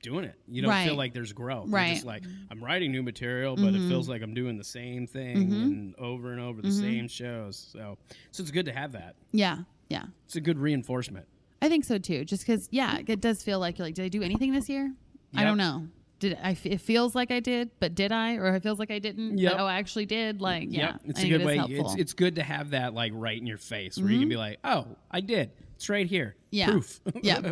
doing it. You don't feel like there's growth. Right. You're just like, I'm writing new material, but it feels like I'm doing the same thing and over the same shows. So it's good to have that. Yeah. Yeah. It's a good reinforcement. I think so too. Just because, it does feel like you're like, did I do anything this year? Yep. I don't know. It feels like I did, but did I? Or it feels like I didn't. Yep. But, I actually did. Like, it's a good way. It's good to have that like right in your face where you can be like, oh, I did. It's right here. Yeah. Proof.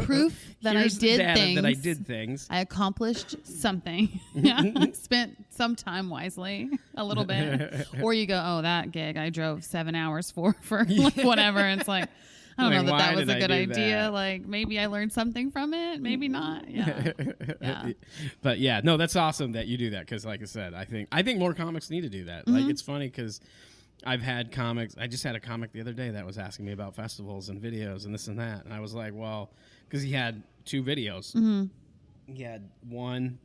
Proof that I did things. That I did things. I accomplished something. I spent some time wisely, a little bit. Or you go, oh, that gig I drove 7 hours for like whatever. And it's like, I don't know that was a good idea. That? Like maybe I learned something from it. Maybe not. Yeah. But no, that's awesome that you do that. Because like I said, I think more comics need to do that. Like it's funny because I've had comics. I just had a comic the other day that was asking me about festivals and videos and this and that. And I was like, well, because he had 2 videos. He had one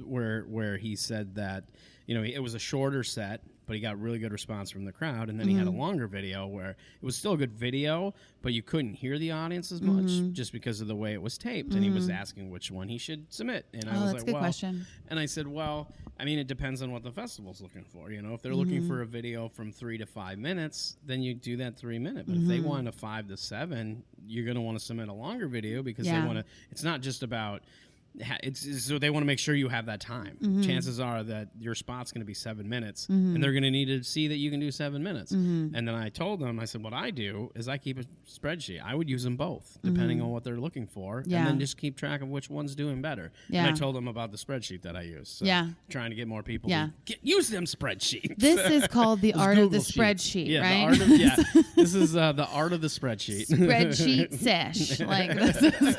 where he said that, it was a shorter set, but he got really good response from the crowd. And then he had a longer video where it was still a good video, but you couldn't hear the audience as much just because of the way it was taped. And he was asking which one he should submit. And I was that's a good question. And I said, well, I mean, it depends on what the festival's looking for. If they're looking for a video from 3 to 5 minutes, then you do that 3 minute. But if they want a 5 to 7, you're going to want to submit a longer video because they want to. It's not just about so they want to make sure you have that time. Chances are that your spot's going to be 7 minutes, and they're going to need to see that you can do 7 minutes. And then I told them, I said, what I do is I keep a spreadsheet. I would use them both, depending on what they're looking for, and then just keep track of which one's doing better. And I told them about the spreadsheet that I use. So trying to get more people to use them spreadsheets. This is called the art Google of the Sheets. spreadsheet, right? The art of, this is the art of the spreadsheet. Spreadsheet sesh. Like, this is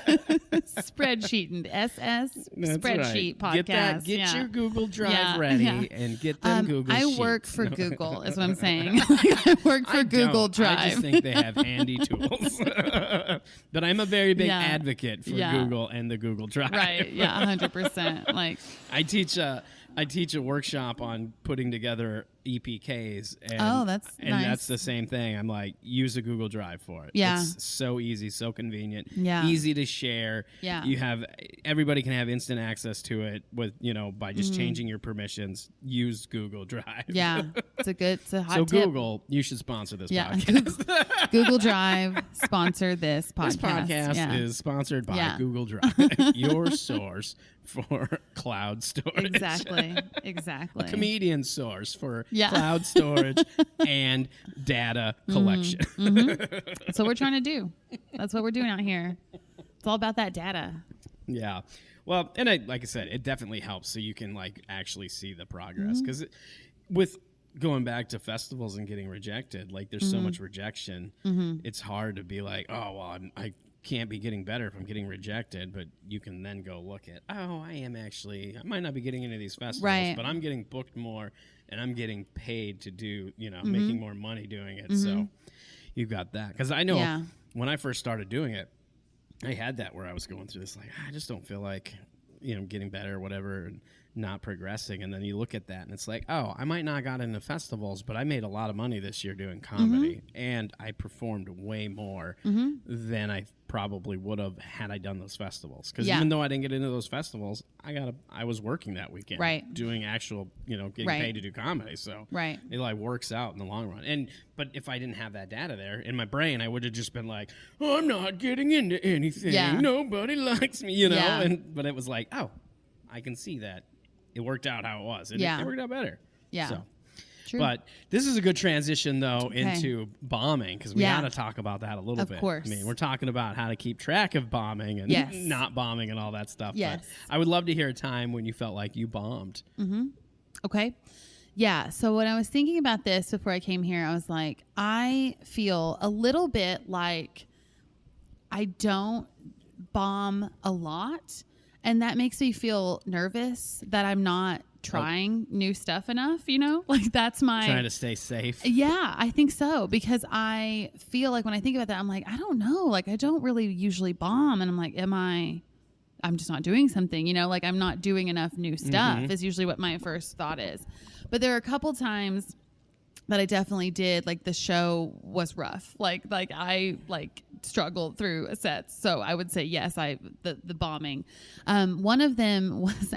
spreadsheet and SS spreadsheet podcast. Get your Google Drive ready and get them Google Sheets. I work for Google, is what I'm saying. I work for Google Drive. I just think they have handy tools. But I'm a very big advocate for Google and the Google Drive. Right. Yeah. 100%. Like, I teach a workshop on putting together EPKs. And, that's and nice. that's the same thing. I'm like, use a Google Drive for it. Yeah. It's so easy, so convenient, Yeah. easy to share. Yeah. Everybody can have instant access to it with, by just changing your permissions. Use Google Drive. Yeah. It's a hot so tip. Google, you should sponsor this podcast. Google Drive sponsor this podcast. This podcast is sponsored by Google Drive, your source for cloud storage. Exactly. A comedian source for cloud storage and data collection. That's what we're trying to do. That's what we're doing out here. It's all about that data. Yeah. Well, and like I said, it definitely helps so you can actually see the progress. Because with going back to festivals and getting rejected, there's so much rejection. It's hard to be like, oh, well, I can't be getting better if I'm getting rejected, but you can then go look at, I might not be getting into these festivals, but I'm getting booked more and I'm getting paid to do, making more money doing it. So you've got that. Because I know when I first started doing it, I had that where I was going through this, I just don't feel like, getting better or whatever and not progressing. And then you look at that and it's like, I might not got into festivals, but I made a lot of money this year doing comedy and I performed way more than I probably would have had I done those festivals. Because even though I didn't get into those festivals, I was working that weekend, doing actual, getting paid to do comedy. So it works out in the long run. But if I didn't have that data there in my brain, I would have just been like, I'm not getting into anything. Nobody likes me, but it was like, I can see that. It worked out how it was. And it worked out better. Yeah. So. True. But this is a good transition, though, into bombing, because we got to talk about that a little bit. Of course. I mean, we're talking about how to keep track of bombing and not bombing and all that stuff. Yes. But I would love to hear a time when you felt like you bombed. Okay. Yeah. So when I was thinking about this before I came here, I was like, I feel a little bit like I don't bomb a lot. And that makes me feel nervous that I'm not trying new stuff enough, that's my trying to stay safe. Yeah, I think so, because I feel like when I think about that, I'm like, I don't know, I don't really usually bomb, and I'm like, I'm just not doing something, I'm not doing enough new stuff is usually what my first thought is. But there are a couple times that I definitely did, the show was rough, I struggled through sets, so I would say yes, the bombing. One of them was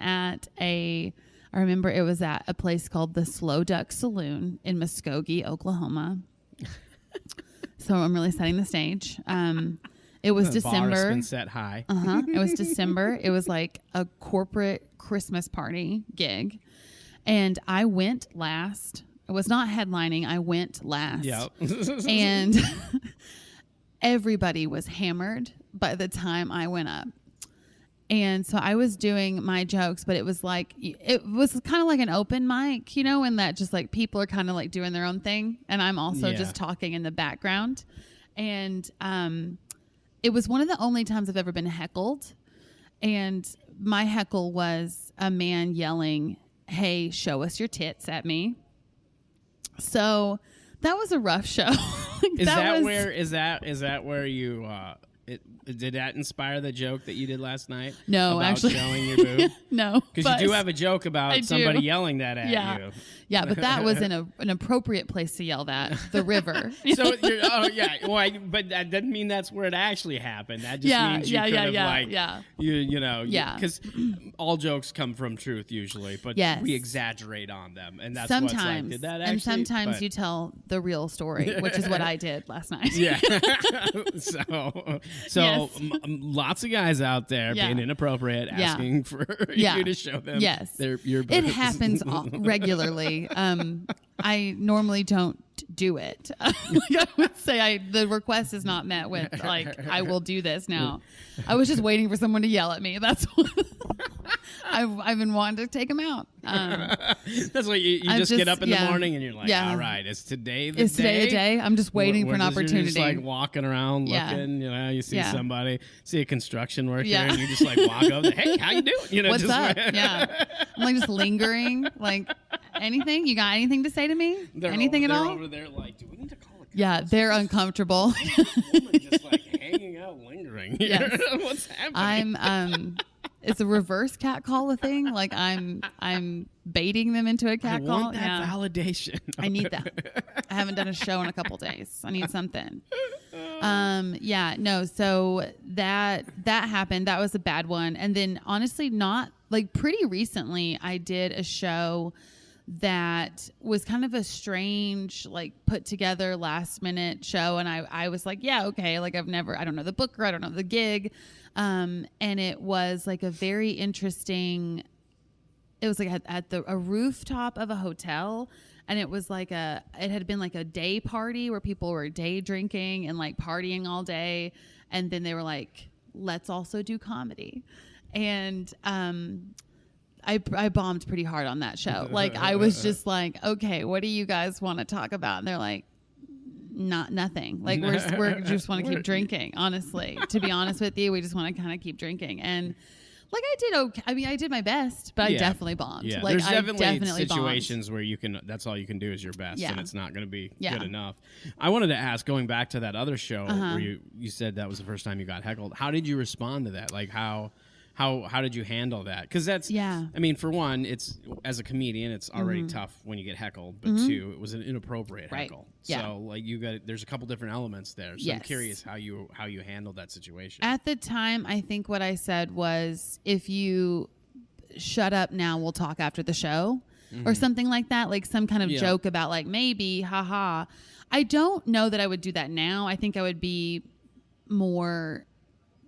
I remember it was at a place called the Slow Duck Saloon in Muskogee, Oklahoma. So I'm really setting the stage. It was December. Bar has been set high. It was December. It was like a corporate Christmas party gig, and I went last. I was not headlining. I went last. Yep. And everybody was hammered by the time I went up. And so I was doing my jokes, but it was kind of like an open mic, and that just people are kind of doing their own thing. And I'm also just talking in the background. And it was one of the only times I've ever been heckled. And my heckle was a man yelling, "Hey, show us your tits" at me. So that was a rough show. Is that where you did that inspire the joke that you did last night? No, about actually showing your boob. No, because you do have a joke about somebody yelling that at you. Yeah, but that was in an appropriate place to yell that, the river. So but that doesn't mean that's where it actually happened. That just means you could have because all jokes come from truth usually, but we exaggerate on them, and that's sometimes. Did that actually? And sometimes you tell the real story, which is what I did last night. Yeah. So So lots of guys out there being inappropriate, asking for you to show them your boobs. It happens regularly. I normally don't do it. I would say the request is not met with like, I will do this now. I was just waiting for someone to yell at me. That's what I've been wanting to take them out. That's what you just get up in the morning and you're like, all right, is today the day? Is today the day? I'm just waiting for an opportunity. You're just like walking around looking, you see somebody, see a construction worker and you just like walk over, hey, how you doing? What's up? I'm like just lingering, like anything? You got anything to say to me? Anything at all? They're over there like, do we need to call a Yeah, they're uncomfortable. just like hanging out, lingering here. Yes. What's happening? It's a reverse cat call thing. Like I'm baiting them into a cat call. I want that validation. I need that. I haven't done a show in a couple days. I need something. So that happened. That was a bad one. And then honestly, not like pretty recently, I did a show that was kind of a strange, like put together last minute show. And I was like, yeah, okay. Like I don't know the booker. I don't know the gig. And it was like a very interesting, it was like at a rooftop of a hotel. And it was like it had been like a day party where people were day drinking and like partying all day. And then they were like, let's also do comedy. And, I bombed pretty hard on that show. Like I was just like, okay, what do you guys want to talk about? And they're like, nothing. Like we're just want to keep drinking. Honestly, to be honest with you, we just want to kind of keep drinking. And like I did okay. I mean, I did my best, but I definitely bombed. Yeah. Like, There's definitely situations bombed. where you can. That's all you can do is your best, and it's not going to be good enough. I wanted to ask, going back to that other show where you said that was the first time you got heckled. How did you respond to that? Like how did you handle that? Because that's, I mean, for one, it's as a comedian, it's already tough when you get heckled. But two, it was an inappropriate heckle. So like there's a couple different elements there. So I'm curious how you handled that situation. At the time, I think what I said was, if you shut up now, we'll talk after the show, or something like that. Like some kind of joke about like maybe, haha. I don't know that I would do that now. I think I would be more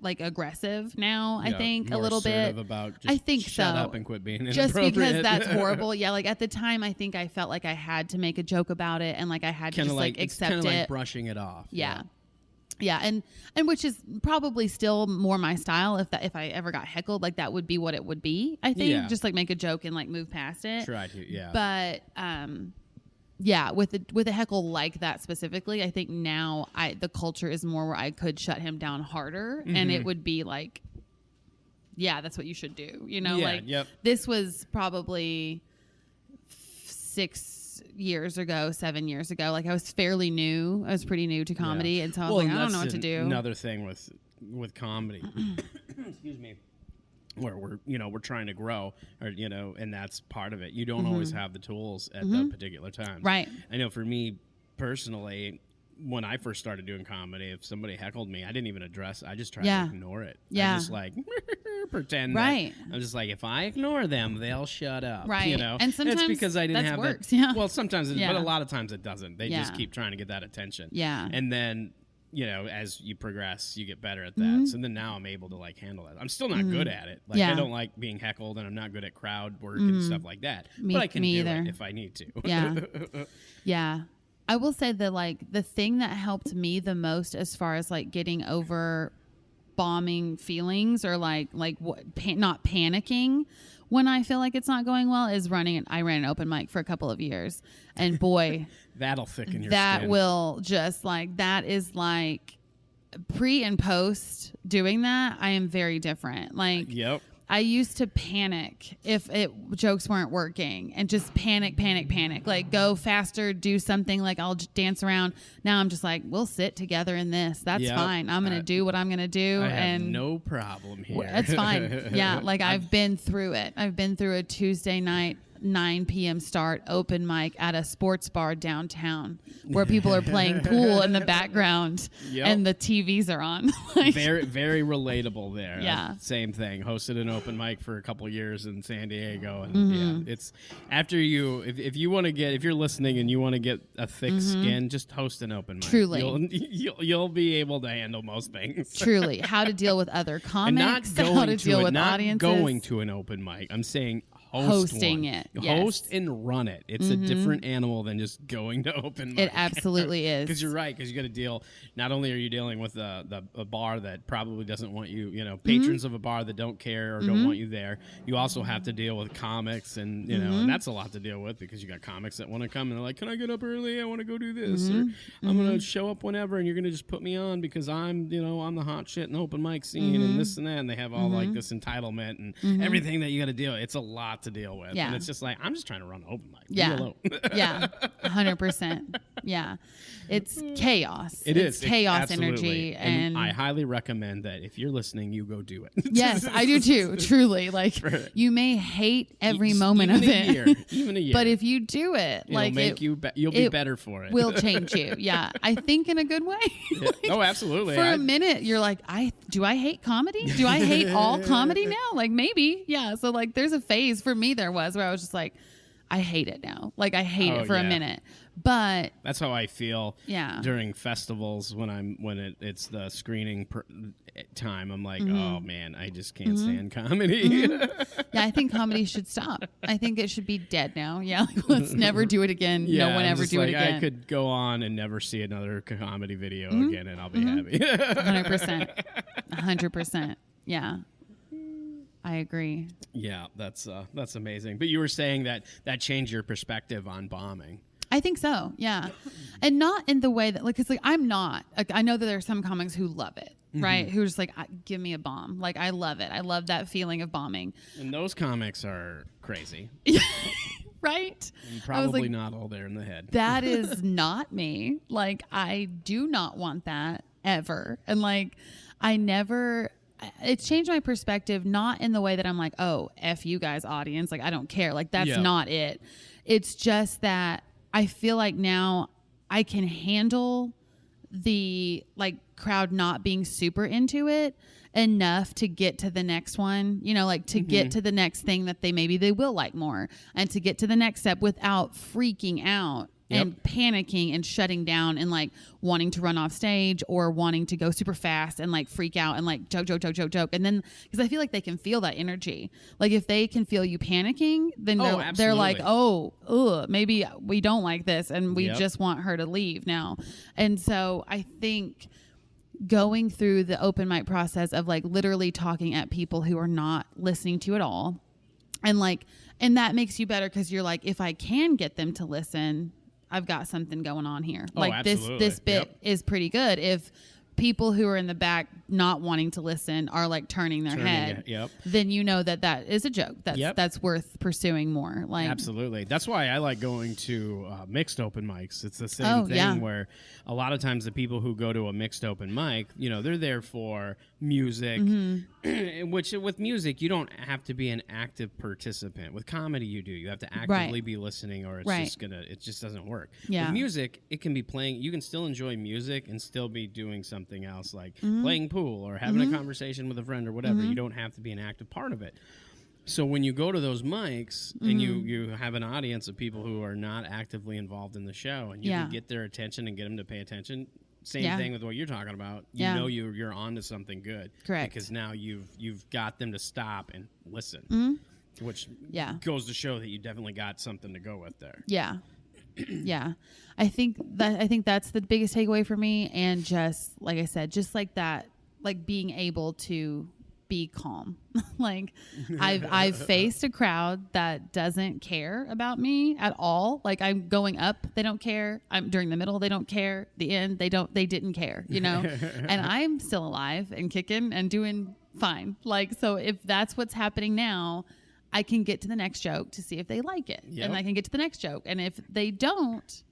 like aggressive now. I think a little bit about just I think shut so. up and quit being just inappropriate. because that's horrible. Like at the time, I think I felt like I had to make a joke about it, and like I had to just like accept it. Like brushing it off. Yeah, and which is probably still more my style. If I ever got heckled, like that would be what it would be. I think just like make a joke and like move past it. Try to, But with a heckle like that specifically, I think now the culture is more where I could shut him down harder, and it would be like, that's what you should do. This was probably 7 years ago. Like I was fairly new. I was pretty new to comedy, and so I was like, I don't know what to do. Another thing with comedy, excuse me, where we're trying to grow, or and that's part of it. You don't always have the tools at the particular times. Right. I know for me personally, when I first started doing comedy, if somebody heckled me, I didn't even address. I just tried to ignore it. I just like pretend. Right. I'm just like, if I ignore them, they'll shut up. Right. And sometimes it's because I didn't have works. that. Yeah. Well, sometimes, but a lot of times it doesn't. They just keep trying to get that attention. Yeah. And then, as you progress, you get better at that. So then now I'm able to like handle it. I'm still not good at it. Like I don't like being heckled, and I'm not good at crowd work and stuff like that. But I can do it if I need to. Yeah. I will say that like the thing that helped me the most as far as like getting over bombing feelings or not panicking when I feel like it's not going well is I ran an open mic for a couple of years, and boy, that'll thicken your that skin. will just like, that is like pre and post doing that. I am very different. Like, I used to panic if jokes weren't working, and just panic, like go faster, do something, like I'll just dance around. Now I'm just like, we'll sit together in this. That's fine. I'm going to do what I'm going to do. I have no problem here. That's fine. Yeah. Like I've been through it. I've been through a Tuesday night 9 p.m. start open mic at a sports bar downtown where people are playing pool in the background and the TVs are on. Like, very, very relatable there. Yeah. Same thing. Hosted an open mic for a couple of years in San Diego. And it's after you, if you want to get, if you're listening and you want to get a thick skin, just host an open mic. Truly. You'll be able to handle most things. Truly. How to deal with other comics, and not how to deal with not audiences. Going to an open mic. I'm saying hosting it. Host and run it. It's a different animal than just going to open mic. It absolutely is. Because you're right. Because you got to deal. Not only are you dealing with a bar that probably doesn't want you. You know, patrons of a bar that don't care or don't want you there. You also have to deal with comics, and you know, and that's a lot to deal with because you got comics that want to come and they're like, "Can I get up early? I want to go do this." Or I'm gonna show up whenever, and you're gonna just put me on because I'm the hot shit in the open mic scene and this and that. And they have all like this entitlement and everything that you got to deal with. It's a lot to deal with. Yeah. And it's just like, I'm just trying to run an open mic. Yeah. Yeah. 100%. Yeah. It's chaos. It's chaos energy. And I highly recommend that if you're listening, you go do it. Yes, I do too. Truly. Like, you may hate every moment of it. Even a year. But if you do it, like, you'll be better for it. Will change you. Yeah. I think in a good way. Like, oh, absolutely. For a minute, you're like, do I hate comedy? Do I hate all comedy now? Like, maybe. Yeah. So, like, there's a phase for me there was where I was just like, I hate it now. Like, I hate it for a minute. But that's how I feel during festivals when it's the screening time. I'm like, oh man, I just can't stand comedy. Yeah, I think comedy should stop. I think it should be dead now. Yeah, like, let's never do it again. Yeah, no one ever do it again. I could go on and never see another comedy video again, and I'll be happy. 100%. 100%. Yeah. I agree. Yeah, that's amazing. But you were saying that changed your perspective on bombing. I think so, yeah. And not in the way that, like, because, like, I'm not. Like, I know that there are some comics who love it, right? Who are just like, give me a bomb. Like, I love it. I love that feeling of bombing. And those comics are crazy. Right? And probably like, not all there in the head. That is not me. Like, I do not want that ever. And, like, it's changed my perspective, not in the way that I'm like, oh, F you guys, audience. Like, I don't care. Like, that's not it. It's just that I feel like now I can handle the, like, crowd not being super into it enough to get to the next one, you know, like to get to the next thing that they will like more, and to get to the next step without freaking out and panicking and shutting down and, like, wanting to run off stage or wanting to go super fast and, like, freak out and, like, joke. And then, because I feel like they can feel that energy. Like, if they can feel you panicking, then they're like, maybe we don't like this and we just want her to leave now. And so I think going through the open mic process of, like, literally talking at people who are not listening to you at all, and, like, and that makes you better because you're like, if I can get them to listen, I've got something going on here. Like, this bit is pretty good. If people who are in the back not wanting to listen are, like, turning their head, then you know that is a joke. That's worth pursuing more. Like, absolutely. That's why I like going to mixed open mics. It's the same thing where a lot of times the people who go to a mixed open mic, you know, they're there for music, which with music, you don't have to be an active participant. With comedy, you do. You have to actively be listening, or it just doesn't work. Yeah. With music, it can be playing. You can still enjoy music and still be doing something else, like playing pool or having a conversation with a friend or whatever. You don't have to be an active part of it. So when you go to those mics and you have an audience of people who are not actively involved in the show, and you can get their attention and get them to pay attention. Same thing with what you're talking about. You know you're on to something good. Correct. Because now you've got them to stop and listen. Which goes to show that you definitely got something to go with there. Yeah. Yeah. I think that's the biggest takeaway for me. And just like I said, just like that, like being able to be calm. Like, I've faced a crowd that doesn't care about me at all. Like, I'm going up, they don't care. I'm during the middle, they don't care. The end, they didn't care, you know. And I'm still alive and kicking and doing fine. Like, so if that's what's happening now, I can get to the next joke to see if they like it. And I can get to the next joke. And if they don't,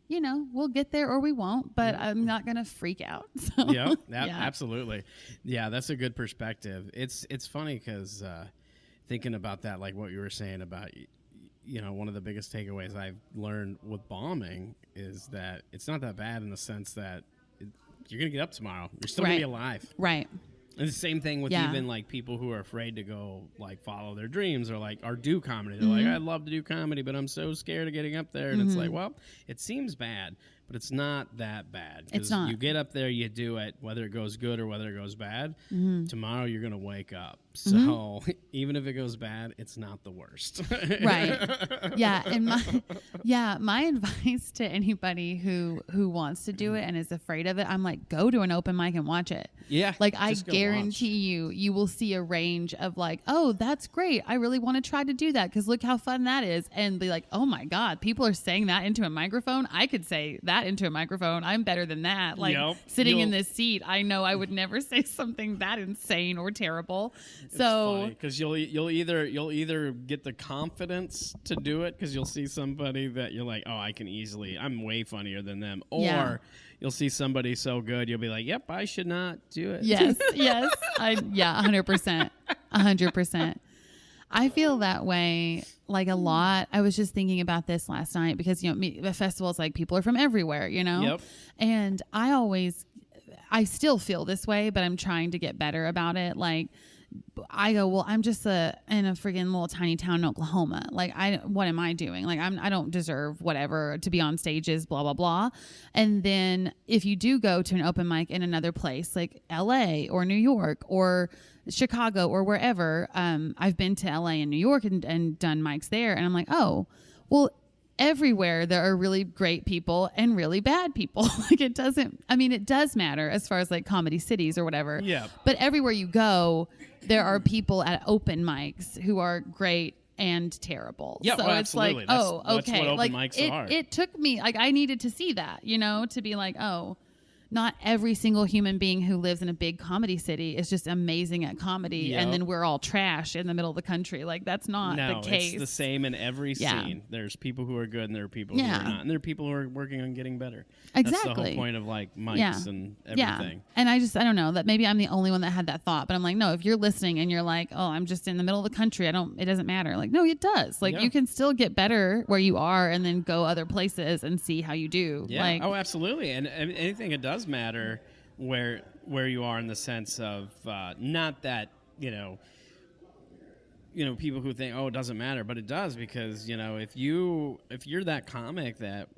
you know, we'll get there or we won't, but I'm not going to freak out. So, absolutely. Yeah, that's a good perspective. It's funny because thinking about that, like what you were saying about one of the biggest takeaways I've learned with bombing is that it's not that bad in the sense that you're going to get up tomorrow. You're still going to be alive. Right. And the same thing with even like people who are afraid to go like follow their dreams or do comedy. They're like, I'd love to do comedy, but I'm so scared of getting up there. And it's like, well, it seems bad, but it's not that bad. It's not. You get up there, you do it, whether it goes good or whether it goes bad. Tomorrow you're going to wake up. So even if it goes bad, it's not the worst. Right. Yeah. And my advice to anybody who wants to do it and is afraid of it, I'm like, go to an open mic and watch it. Yeah. Like I guarantee you will see a range of like, oh, that's great. I really want to try to do that because look how fun that is. And be like, oh my God, people are saying that into a microphone. I could say that into a microphone. I'm better than that. Like sitting in this seat, I know I would never say something that insane or terrible. So because you'll either get the confidence to do it because you'll see somebody that you're like, oh, I'm way funnier than them, or you'll see somebody so good you'll be like, yep, I should not do it. Yes 100%. I feel that way like a lot. I was just thinking about this last night because the festival is like people are from everywhere, and I still feel this way, but I'm trying to get better about it. Like I go, well, I'm just in a friggin' little tiny town in Oklahoma. Like, what am I doing? Like, I don't deserve whatever to be on stages, blah, blah, blah. And then if you do go to an open mic in another place, like LA or New York or Chicago or wherever, I've been to LA and New York and done mics there. And I'm like, oh, well, everywhere there are really great people and really bad people. Like it does matter as far as like comedy cities or whatever. Yeah. But everywhere you go, there are people at open mics who are great and terrible. Yeah, so well, it's absolutely. like, oh, That's okay. what open like mics are. It took me, like I needed to see that, to be like, oh, not every single human being who lives in a big comedy city is just amazing at comedy, and then we're all trash in the middle of the country. Like that's not the case. It's the same in every scene. There's people who are good and there are people who are not, and there are people who are working on getting better. Exactly. That's the whole point of like mics and everything. Yeah. And I don't know that maybe I'm the only one that had that thought, but I'm like, no, if you're listening and you're like, oh, I'm just in the middle of the country, it doesn't matter. Like, no, it does. Like you can still get better where you are and then go other places and see how you do. Yeah. Like, oh, absolutely. And anything, it does matter where you are in the sense of not that people who think, oh, it doesn't matter, but it does, because if you're that comic that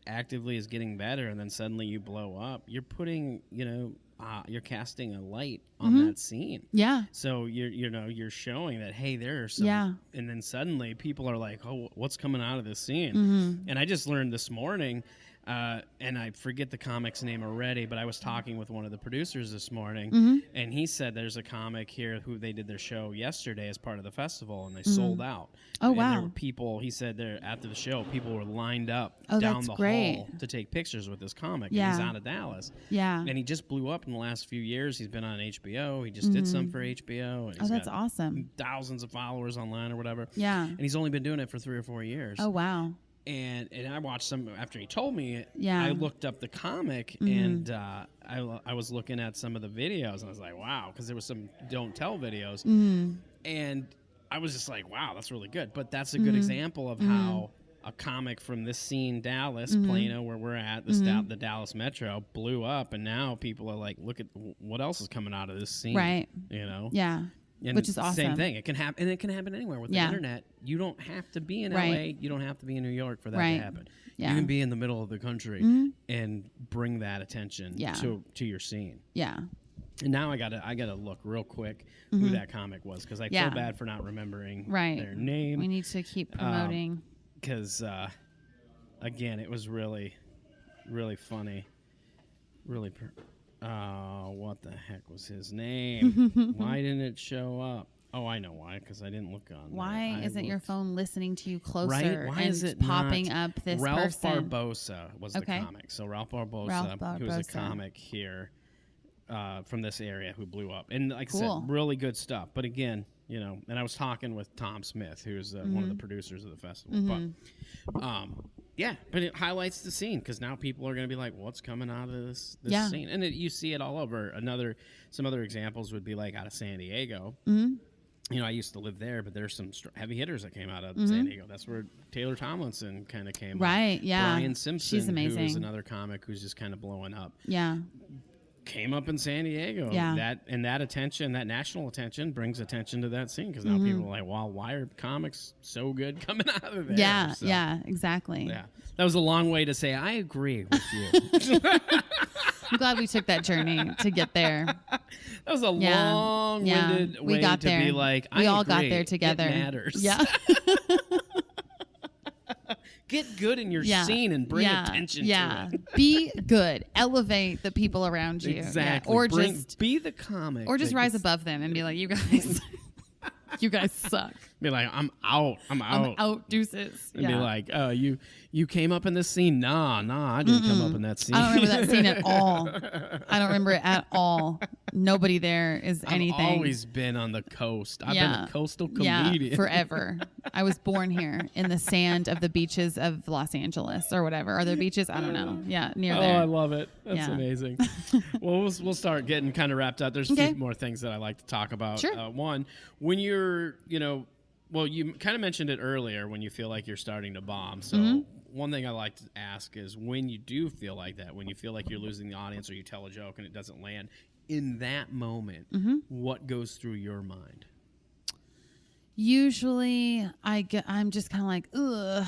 actively is getting better and then suddenly you blow up, you're putting you're casting a light on that scene. Yeah. So you're showing that, hey, there are some, and then suddenly people are like, oh, what's coming out of this scene? And I just learned this morning. And I forget the comic's name already, but I was talking with one of the producers this morning, and he said there's a comic here who they did their show yesterday as part of the festival, and they sold out. Oh, and wow. There were people, he said there after the show, people were lined up down the great. hall to take pictures with this comic. Yeah. And he's out of Dallas. Yeah. And he just blew up in the last few years. He's been on HBO. He just did some for HBO. And he's that's got awesome. thousands of followers online or whatever. Yeah. And he's only been doing it for 3 or 4 years. Oh, wow. And I watched some after he told me it. Yeah. I looked up the comic and I was looking at some of the videos and I was like, wow, because there was some don't tell videos, and I was just like, wow, that's really good. But that's a good example of how a comic from this scene, Dallas, Plano, where we're at, the Dallas Metro, blew up, and now people are like, look at what else is coming out of this scene, right? Yeah. And which is awesome. Same thing. It can happen, and it can happen anywhere with the internet. You don't have to be in LA. You don't have to be in New York for that to happen. Yeah. You can be in the middle of the country and bring that attention to your scene. Yeah. And now I gotta look real quick who that comic was, because I feel bad for not remembering their name. We need to keep promoting. Because again, it was really, really funny. Really. What the heck was his name? Why didn't it show up? Oh, I know why, because I didn't look on Why there. isn't your phone listening to you closer? Right? Why and is it popping not? up this Ralph person? Barbosa was the comic. So Ralph Barbosa, who's a comic here from this area who blew up. And like I said, really good stuff. But again, and I was talking with Tom Smith, who's one of the producers of the festival. But but it highlights the scene, because now people are going to be like, what's coming out of this scene? And you see it all over. Some other examples would be like out of San Diego. I used to live there, but there's some heavy hitters that came out of San Diego. That's where Taylor Tomlinson kind of came right, up. Yeah. Brian Simpson, she's amazing. who's another comic who's just kind of blowing up. Yeah. Came up in San Diego. Yeah. That attention, that national attention brings attention to that scene because now people are like, wow, why are comics so good coming out of there? Yeah, yeah, exactly. Yeah. That was a long way to say I agree with you. I'm glad we took that journey to get there. That was a long-winded way to there. Be like, we all agree. got there together. It matters. Yeah. Get good in your scene and bring attention to it. Be good. Elevate the people around you. Exactly. Or just be the comic. Or just rise above them and be like, you guys, you guys suck. Be like, I'm out. I'm out, deuces. And be like, oh, you came up in this scene? Nah, I didn't come up in that scene. I don't remember that scene at all. I don't remember it at all. Nobody there is anything. I've always been on the coast. I've been a coastal comedian. Yeah, forever. I was born here in the sand of the beaches of Los Angeles or whatever. Are there beaches? I don't know. Yeah, near there. Oh, I love it. That's amazing. Well, we'll start getting kind of wrapped up. There's a few more things that I like to talk about. Sure. One, when you're, well, you kind of mentioned it earlier when you feel like you're starting to bomb. So one thing I like to ask is when you do feel like that, when you feel like you're losing the audience or you tell a joke and it doesn't land, in that moment, what goes through your mind? Usually I'm just kind of like, ugh.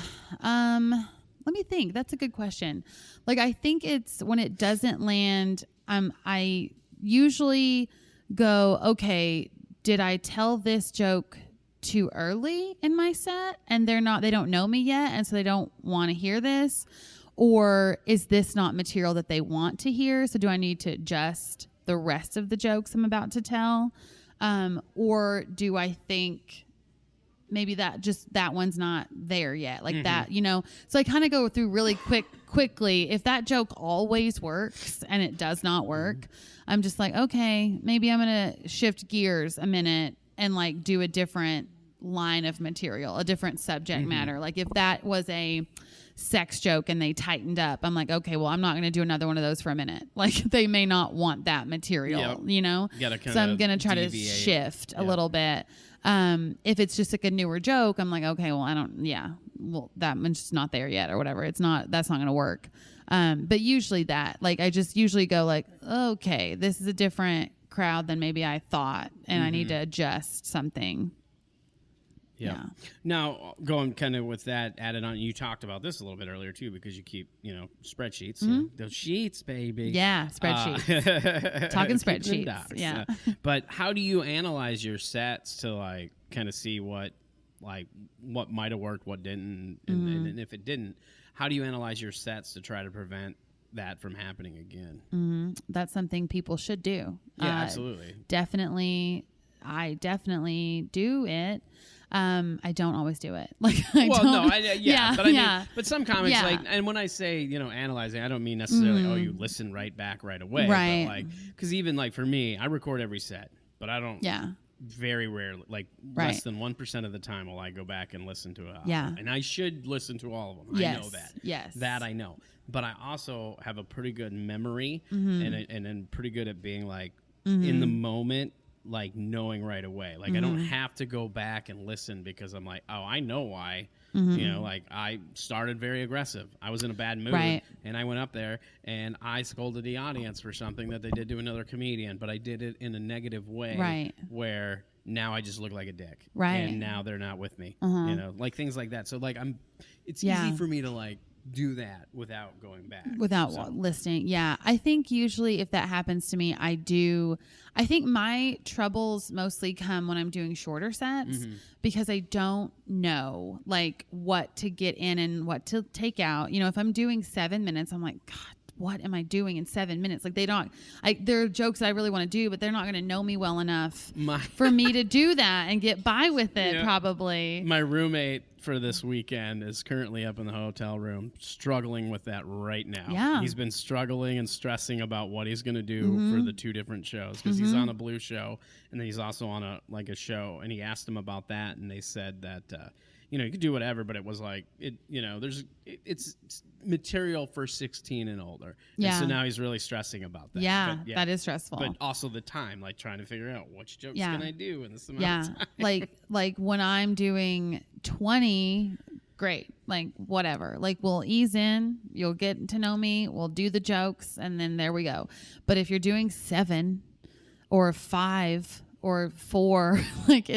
Let me think. That's a good question. Like, I think it's when it doesn't land, I usually go, okay, did I tell this joke too early in my set and they don't know me yet and so they don't want to hear this? Or is this not material that they want to hear? So do I need to adjust the rest of the jokes I'm about to tell? Or do I think maybe that one's not there yet? Like that, So I kind of go through really quickly. If that joke always works and it does not work, I'm just like, okay, maybe I'm going to shift gears a minute and like do a different line of material, a different subject matter. Like if that was a sex joke and they tightened up, I'm like, okay, well, I'm not going to do another one of those for a minute. Like they may not want that material, So I'm going to try to shift a little bit. If it's just like a newer joke, I'm like, okay, well, that one's just not there yet or whatever. That's not going to work. But usually I just usually go like, okay, this is a different crowd than maybe I thought, and I need to adjust something. Yeah. Now, going kind of with that added on, you talked about this a little bit earlier too, because you keep, spreadsheets. Those sheets, baby. Yeah, spreadsheets. Talking spreadsheets. Yeah. But how do you analyze your sets to like kind of see what might have worked, what didn't, and if it didn't, how do you analyze your sets to try to prevent that from happening again? That's something people should do. Yeah, absolutely. I definitely do it. I don't always do it. Like, but some comics and when I say, analyzing, I don't mean necessarily, you listen right away. Right. But because even like for me, I record every set, but I don't. Yeah. Very rarely, less than 1% of the time will I go back and listen to it. Yeah. And I should listen to all of them. Yes. I know that. Yes. That I know. But I also have a pretty good memory and pretty good at being like in the moment, like knowing right away. Like I don't have to go back and listen because I'm like, oh, I know why. Like I started very aggressive. I was in a bad mood and I went up there and I scolded the audience for something that they did to another comedian, but I did it in a negative way where now I just look like a dick. And now they're not with me. Like things like that. So like it's easy for me to like do that without going back. Without listening. Yeah. I think usually if that happens to me, I think my troubles mostly come when I'm doing shorter sets because I don't know like what to get in and what to take out. If I'm doing 7 minutes, I'm like, God, what am I doing in 7 minutes? Like there are jokes that I really want to do, but they're not going to know me well enough for me to do that and get by with it probably. My roommate for this weekend is currently up in the hotel room struggling with that right now. Yeah. He's been struggling and stressing about what he's going to do for the two different shows because he's on a blue show and then he's also on a show, and he asked them about that and they said that you could do whatever, but it was like it's material for 16 and older. Yeah. And so now he's really stressing about that. Yeah, that is stressful. But also the time, like trying to figure out which jokes can I do in this amount of time. like when I'm doing 20, great. Like whatever. Like we'll ease in, you'll get to know me, we'll do the jokes, and then there we go. But if you're doing 7 or 5 or 4, like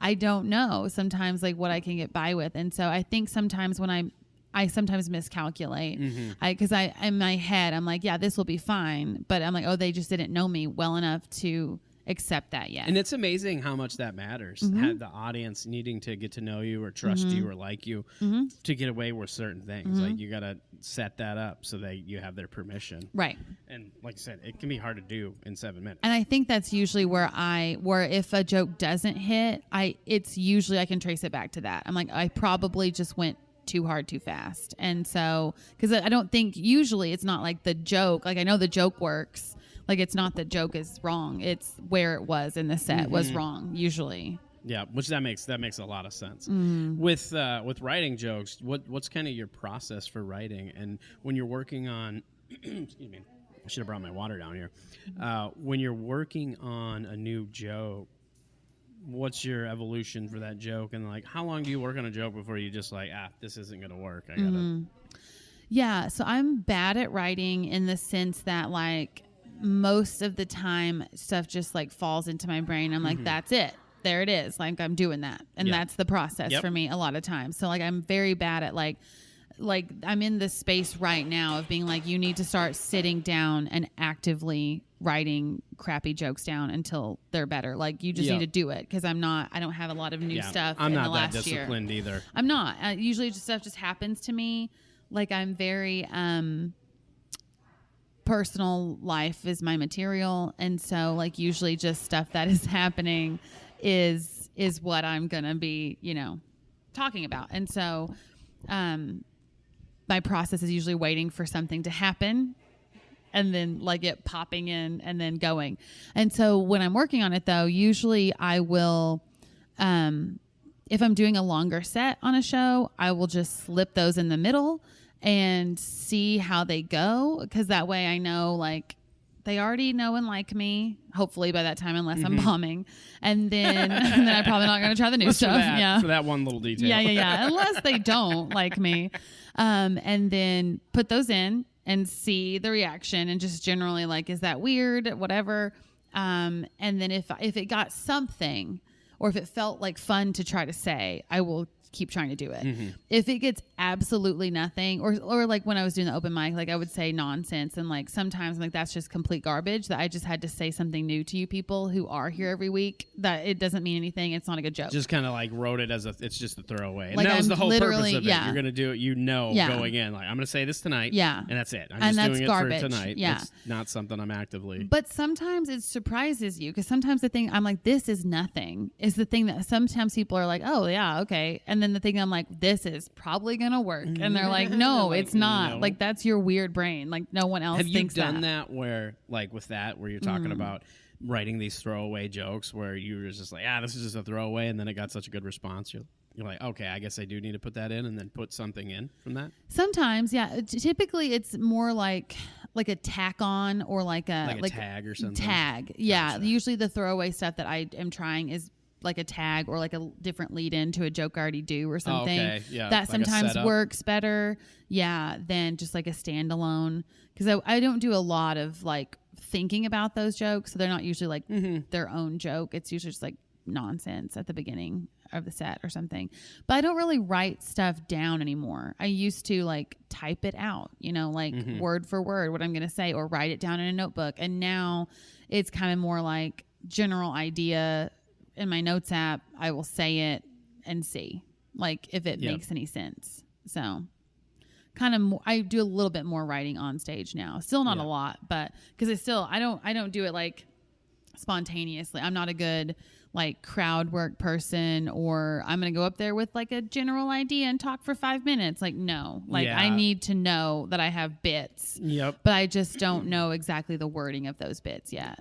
I don't know sometimes like what I can get by with. And so I think sometimes when I sometimes miscalculate because I in my head I'm like, yeah, this will be fine, but I'm like, oh, they just didn't know me well enough to accept that yet. And it's amazing how much that matters. Had the audience needing to get to know you or trust you or like you to get away with certain things. Like you got to set that up so that you have their permission. Right. And like I said, it can be hard to do in 7 minutes. And I think that's usually where if a joke doesn't hit, it's usually I can trace it back to that. I'm like, I probably just went too hard too fast. And so because I don't think usually it's not like the joke, like I know the joke works, like it's not the joke is wrong, it's where it was in the set was wrong usually. Yeah, which that makes a lot of sense. With writing jokes, what's kind of your process for writing? And when you're working on excuse me, I should have brought my water down here. When you're working on a new joke, what's your evolution for that joke? And like, how long do you work on a joke before you just like, this isn't going to work? I gotta. Yeah. So I'm bad at writing in the sense that like most of the time stuff just like falls into my brain. I'm like, that's it. There it is. Like I'm doing that. And that's the process for me a lot of times. So like, I'm very bad at like I'm in this space right now of being like, you need to start sitting down and actively writing crappy jokes down until they're better. Like you just need to do it because I don't have a lot of new stuff I'm in not the last that disciplined year. either. I'm not. Usually just stuff just happens to me. Like I'm very personal life is my material. And so like usually just stuff that is happening is what I'm going to be, talking about. And so my process is usually waiting for something to happen and then like it popping in and then going. And so when I'm working on it though, usually I will, if I'm doing a longer set on a show, I will just slip those in the middle and see how they go. Cause that way I know like they already know and like me, hopefully by that time, unless I'm bombing. And then I'm probably not going to try the new stuff. For that one little detail. Yeah. Unless they don't like me. And then put those in and see the reaction and just generally like, is that weird? Whatever. And then if it got something or if it felt like fun to try to say, I will keep trying to do it. If it gets absolutely nothing or like when I was doing the open mic, like I would say nonsense and like sometimes like that's just complete garbage that I just had to say something new to you people who are here every week that it doesn't mean anything. It's not a good joke. Just kind of like wrote it as it's just a throwaway. And like that was the whole purpose of it. Yeah. You're going to do it, going in. Like I'm going to say this tonight. Yeah. And that's it. I'm and just that's doing garbage. it for tonight. Yeah. It's not something I'm actively. But sometimes it surprises you because sometimes the thing I'm like, this is nothing is the thing that sometimes people are like, oh yeah, okay. And then the thing I'm like, this is probably gonna work, and they're like, no, like, it's not. No. Like that's your weird brain. Like no one else thinks that. Have you done that where, like with that, where you're talking about writing these throwaway jokes, where you were just like, this is just a throwaway, and then it got such a good response, you're like, okay, I guess I do need to put that in, and then put something in from that. Sometimes, yeah. Typically, it's more like a tack on or like a tag or something. Tag, yeah. Gotcha. Usually, the throwaway stuff that I am trying is like a tag or like a different lead in to a joke I already do or something. Okay. Yeah, that like sometimes works better, than just like a standalone. Because I don't do a lot of like thinking about those jokes, so they're not usually like their own joke. It's usually just like nonsense at the beginning of the set or something. But I don't really write stuff down anymore. I used to like type it out, like word for word what I'm going to say, or write it down in a notebook. And now it's kind of more like general idea. In my notes app, I will say it and see like if it makes any sense. So kind of I do a little bit more writing on stage now. Still not a lot, but because I don't do it like spontaneously. I'm not a good like crowd work person, or I'm going to go up there with like a general idea and talk for 5 minutes. Like, no, like I need to know that I have bits, but I just don't know exactly the wording of those bits yet.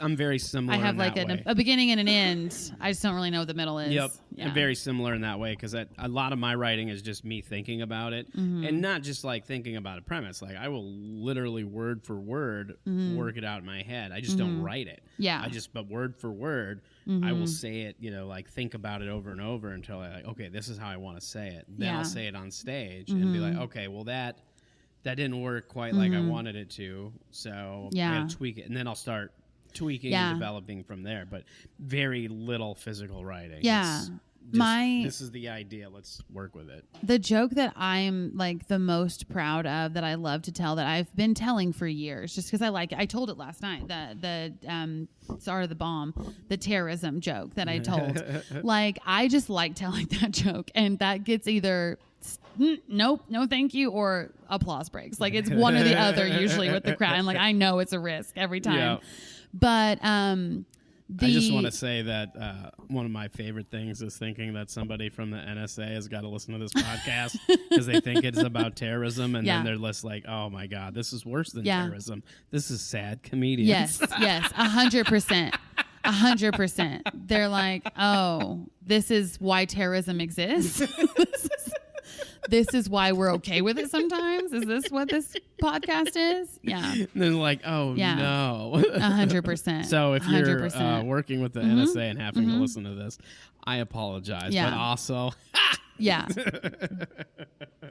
I'm very similar. I have like a beginning and an end. I just don't really know what the middle is. I'm very similar in that way because a lot of my writing is just me thinking about it and not just like thinking about a premise. Like I will literally word for word work it out in my head. I just don't write it. Yeah. But word for word, I will say it, like think about it over and over until I like, okay, this is how I want to say it. Then I'll say it on stage and be like, okay, well that didn't work quite like I wanted it to. So I gotta tweak it. And then I'll start tweaking and developing from there, but very little physical writing. Yeah. This is the idea. Let's work with it. The joke that I'm like the most proud of that I love to tell that I've been telling for years just because I like it. I told it last night, the Tsar of the Bomb, the terrorism joke that I told. Like, I just like telling that joke, and that gets either nope, no thank you, or applause breaks. Like, it's one or the other usually with the crowd. I'm like, I know it's a risk every time. Yeah. But I just want to say that one of my favorite things is thinking that somebody from the NSA has got to listen to this podcast because they think it's about terrorism, and then they're just like, oh my God, this is worse than terrorism. This is sad comedians. Yes, 100%. 100%. They're like, oh, this is why terrorism exists? This is why we're okay with it sometimes? Is this what this podcast is? Yeah. And then like, oh, no. 100%. So if you're working with the NSA and having to listen to this, I apologize. Yeah. But also... Yeah.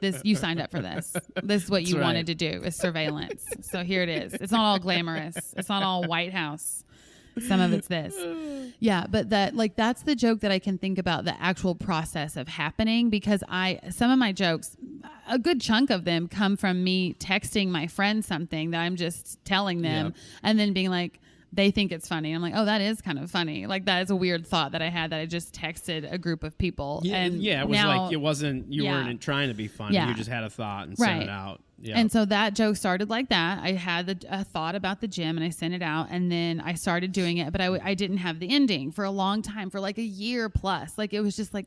You signed up for this. This is what you wanted to do, is surveillance. So here it is. It's not all glamorous. It's not all White House. Some of it's this. Yeah, but that's the joke that I can think about, the actual process of happening, because some of my jokes, a good chunk of them come from me texting my friend something that I'm just telling them and then being like, they think it's funny. I'm like, oh, that is kind of funny. Like, that is a weird thought that I had that I just texted a group of people. Yeah, and it was like, it wasn't, you weren't trying to be funny. Yeah. You just had a thought and sent it out. Yeah. And so that joke started like that. I had a thought about the gym and I sent it out, and then I started doing it, but I didn't have the ending for a long time, for like a year plus. Like, it was just like,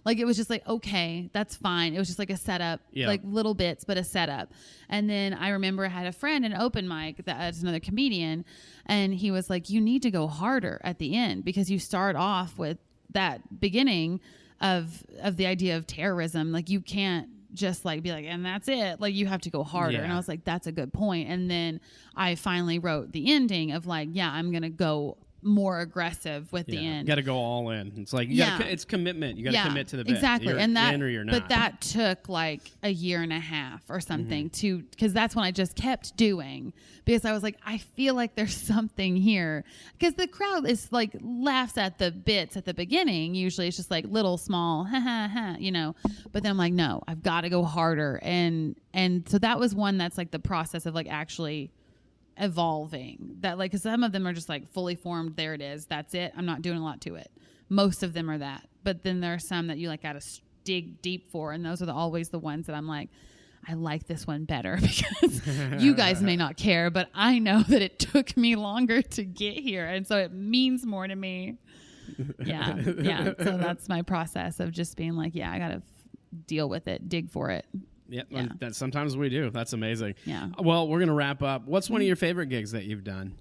like, it was just like, okay, that's fine. It was just like a setup, like little bits, but a setup. And then I remember I had a friend, an open mic, that's another comedian, and he was like, you need to go harder at the end, because you start off with that beginning of the idea of terrorism. Like, you can't just like be like, and that's it. Like, you have to go harder. And I was like, that's a good point. And then I finally wrote the ending of like, I'm going to go more aggressive with the end. You got to go all in. It's like, it's commitment. You got to commit to the bit. Exactly. You're and that, in or you're not. But that took like a year and a half or something because that's when I just kept doing, because I was like, I feel like there's something here, because the crowd is like laughs at the bits at the beginning. Usually it's just like little small, ha ha ha, but then I'm like, no, I've got to go harder. And so that was one that's like the process of like actually evolving, that like, 'cause some of them are just like fully formed, there it is, that's it, I'm not doing a lot to it. Most of them are that, but then there are some that you like gotta dig deep for, and those are always the ones that I'm like, I like this one better because you guys may not care, but I know that it took me longer to get here, and so it means more to me. So that's my process of just being like, I gotta deal with it, dig for it. Yeah. That sometimes we do. That's amazing. Yeah. Well, we're going to wrap up. What's one of your favorite gigs that you've done?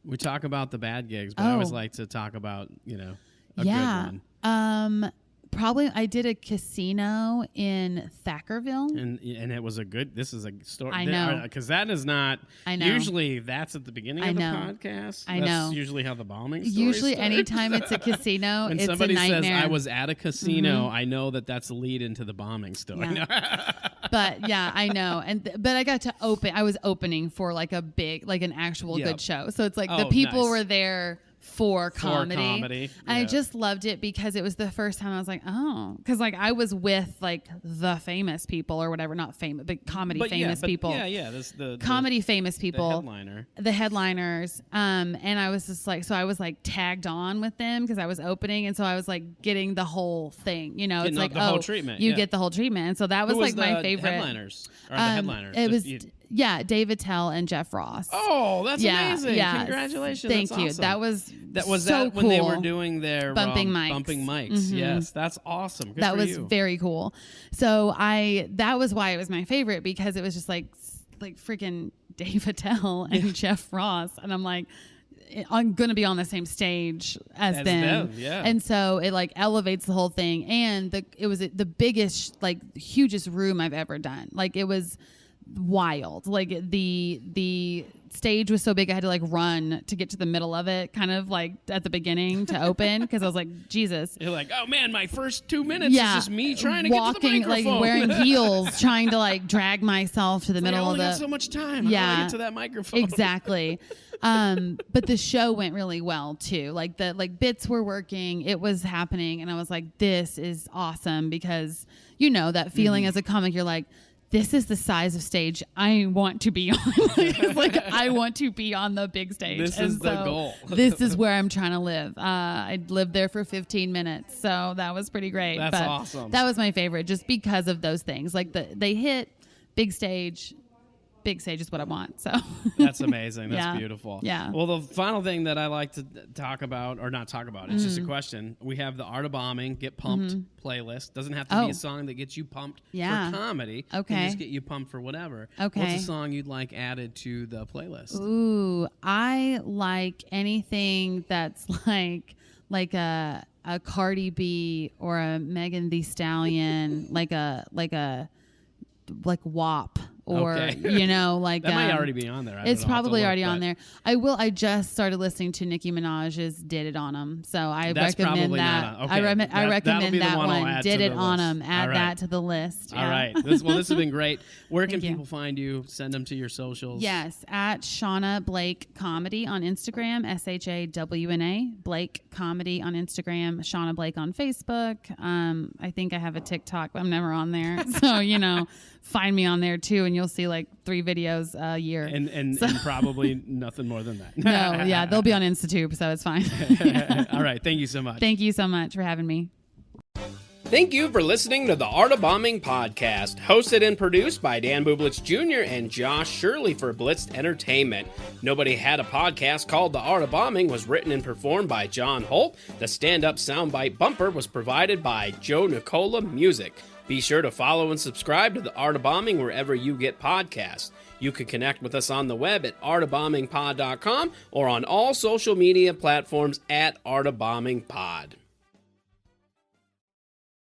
We talk about the bad gigs, but I always like to talk about, a good one. Probably I did a casino in Thackerville. And it was this is a story. I know. Because that is not, I know. Usually that's at the beginning of the podcast. I know. That's usually how the bombing story Usually starts. Anytime it's a casino, when it's a somebody nightmare. says I was at a casino, I know that's a lead into the bombing story. Yeah. But I know. But I got to I was opening for like a big, like an actual good show. So it's like the people were there for comedy. And I just loved it because it was the first time I was like, oh, because like I was with like the famous people or whatever, not famous, but comedy famous people. This comedy famous people, the headliners. And I was just like, so I was like tagged on with them because I was opening, and so I was like getting the whole thing. It's like the whole treatment. You get the whole treatment, and so that was like my favorite. Headliners or the headliners. It was. Dave Attell and Jeff Ross. Oh, that's amazing. Yeah. Congratulations. Thank you. Awesome. That was so cool. When they were doing their bumping mics. Bumping mics. Yes, that's awesome. Good that for was you. Very cool. So that was why it was my favorite, because it was just like freaking Dave Attell and Jeff Ross, and I'm like, going to be on the same stage as them. Yeah. And so it like elevates the whole thing. And it was the biggest, like hugest room I've ever done. Like it was wild. Like the stage was so big I had to like run to get to the middle of it, kind of like at the beginning to open, because I was like, Jesus. You're like, oh man, my first 2 minutes is just me trying to walking, get to the microphone. like wearing heels, trying to like drag myself to the middle I of the. got so much time. I want to get to that microphone. Exactly. But the show went really well too. Like the bits were working, it was happening, and I was like, this is awesome, because that feeling as a comic, you're like, this is the size of stage I want to be on. It's like I want to be on the big stage. This is the goal. This is where I'm trying to live. I lived there for 15 minutes, so that was pretty great. That's awesome. That was my favorite, just because of those things. Like they hit big stage. Big stage is what I want. So that's amazing. That's beautiful. Yeah. Well, the final thing that I like to talk about, or not talk about, it's just a question. We have the Art of Bombing Get Pumped playlist. Doesn't have to be a song that gets you pumped for comedy. Okay. It can just get you pumped for whatever. Okay. What's a song you'd like added to the playlist? Ooh, I like anything that's like a Cardi B or a Megan Thee Stallion, like WAP. Or, like that might already be on there. It's probably already on there. I just started listening to Nicki Minaj's "Did It On 'Em," so I recommend that. I recommend that one. "Did It On 'Em." Add that to the list. Yeah. All right. This has been great. Where can people find you? Send them to your socials. Yes, at Shawna Blake Comedy on Instagram, SHAWNA Blake Comedy on Instagram, Shawna Blake on Facebook. I think I have a TikTok, but I'm never on there. So find me on there too, and you'll see like 3 videos a year. And probably nothing more than that. No, yeah, they'll be on InstaTube, so it's fine. All right, thank you so much. Thank you so much for having me. Thank you for listening to the Art of Bombing podcast, hosted and produced by Dan Bublitz Jr. and Josh Shirley for Blitz Entertainment. Nobody Had a Podcast called The Art of Bombing was written and performed by John Holt. The stand-up soundbite bumper was provided by Joe Nicola Music. Be sure to follow and subscribe to The Art of Bombing wherever you get podcasts. You can connect with us on the web at artofbombingpod.com or on all social media platforms at Art of Bombing Pod.